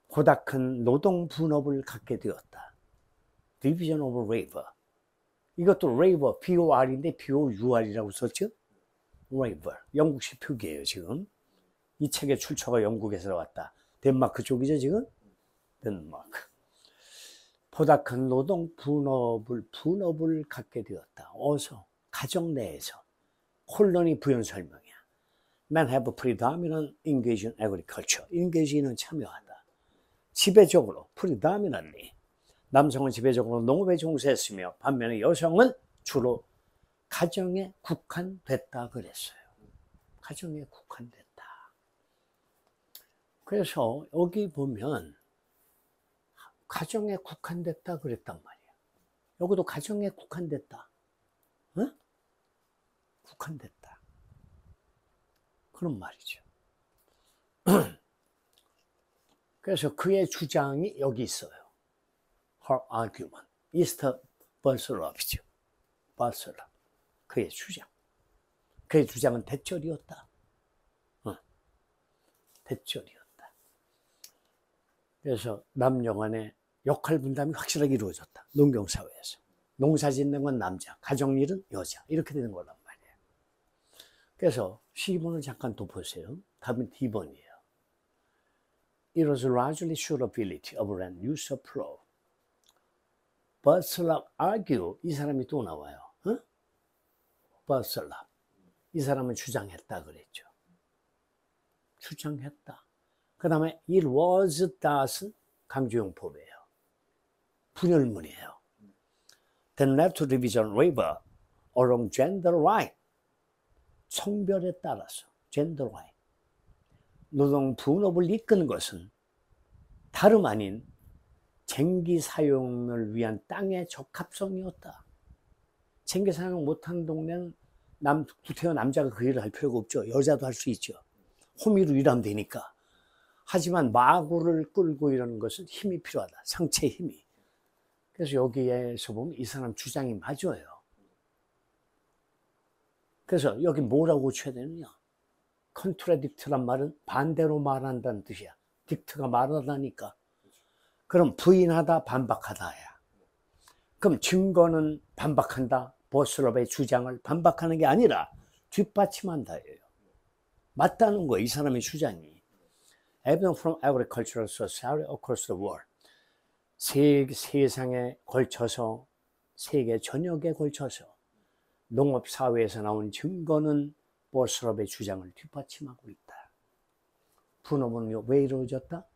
보다 큰 노동 분업을 갖게 되었다. Division of labor. 이것도 labor, B-O-R인데 B-O-U-R이라고 썼죠? labor. 영국식 표기예요, 지금. 이 책의 출처가 영국에서 나왔다. 덴마크 쪽이죠, 지금? 덴마크. 보다 큰 노동 분업을 갖게 되었다. 어서, 가정 내에서. 콜론이 부연 설명이야. Men have predominant engaged in agriculture. engage는 참여하다. 지배적으로, predominantly. 남성은 지배적으로 농업에 종사했으며 반면에 여성은 주로 가정에 국한됐다 그랬어요. 가정에 국한됐다. 그래서 여기 보면 가정에 국한됐다 그랬단 말이에요. 여기도 가정에 국한됐다. 응? 국한됐다. 그런 말이죠. 그래서 그의 주장이 여기 있어요. Her argument. 이스터 벌슬럽이죠. 벌슬럽. 그의 주장. 그의 주장은 대절이었다. 대절이었다. 그래서 남녀 간의 역할 분담이 확실하게 이루어졌다. 농경사회에서. 농사 짓는 건 남자, 가정일은 여자. 이렇게 되는 거란 말이에요. 그래서 C번을 잠깐 또 보세요. 답은 D번이에요. It was largely suitability of land use of plow. Burslap argue. 이 사람이 또 나와요. 어? Burslap. 이 사람은 주장했다 그랬죠. 주장했다. 그 다음에 it was that은 강조용법이에요. 분열문이에요. Then left to division labor along gender line. 성별에 따라서 gender line. 노동 분업을 이끄는 것은 다름 아닌 쟁기 사용을 위한 땅의 적합성이었다. 쟁기 사용 못하는 동네는 구태여 남자가 그 일을 할 필요가 없죠. 여자도 할 수 있죠. 호미로 일하면 되니까. 하지만 마구를 끌고 이러는 것은 힘이 필요하다. 상체 힘이. 그래서 여기에서 보면 이 사람 주장이 맞아요. 그래서 여기 뭐라고 고쳐야 되느냐. contradict란 말은 반대로 말한다는 뜻이야. 딕트가 말하다니까. 그럼 부인하다, 반박하다야. 그럼 증거는 반박한다. 버슬럽의 주장을 반박하는 게 아니라 뒷받침한다예요. 맞다는 거예요. 이 사람의 주장이. Evidence from agricultural society across the world. 세상에 걸쳐서, 세계 전역에 걸쳐서 농업사회에서 나온 증거는 버슬럽의 주장을 뒷받침하고 있다. 분업은 왜 이루어졌다?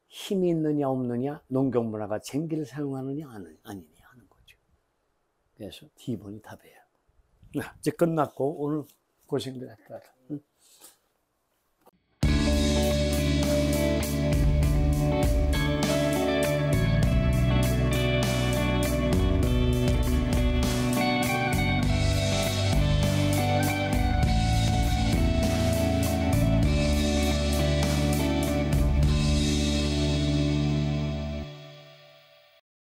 힘이 있느냐 없느냐, 농경문화가 쟁기를 사용하느냐 아니냐 하는 거죠. 그래서 D번이 답이에요. 이제 끝났고 오늘 고생들 했다.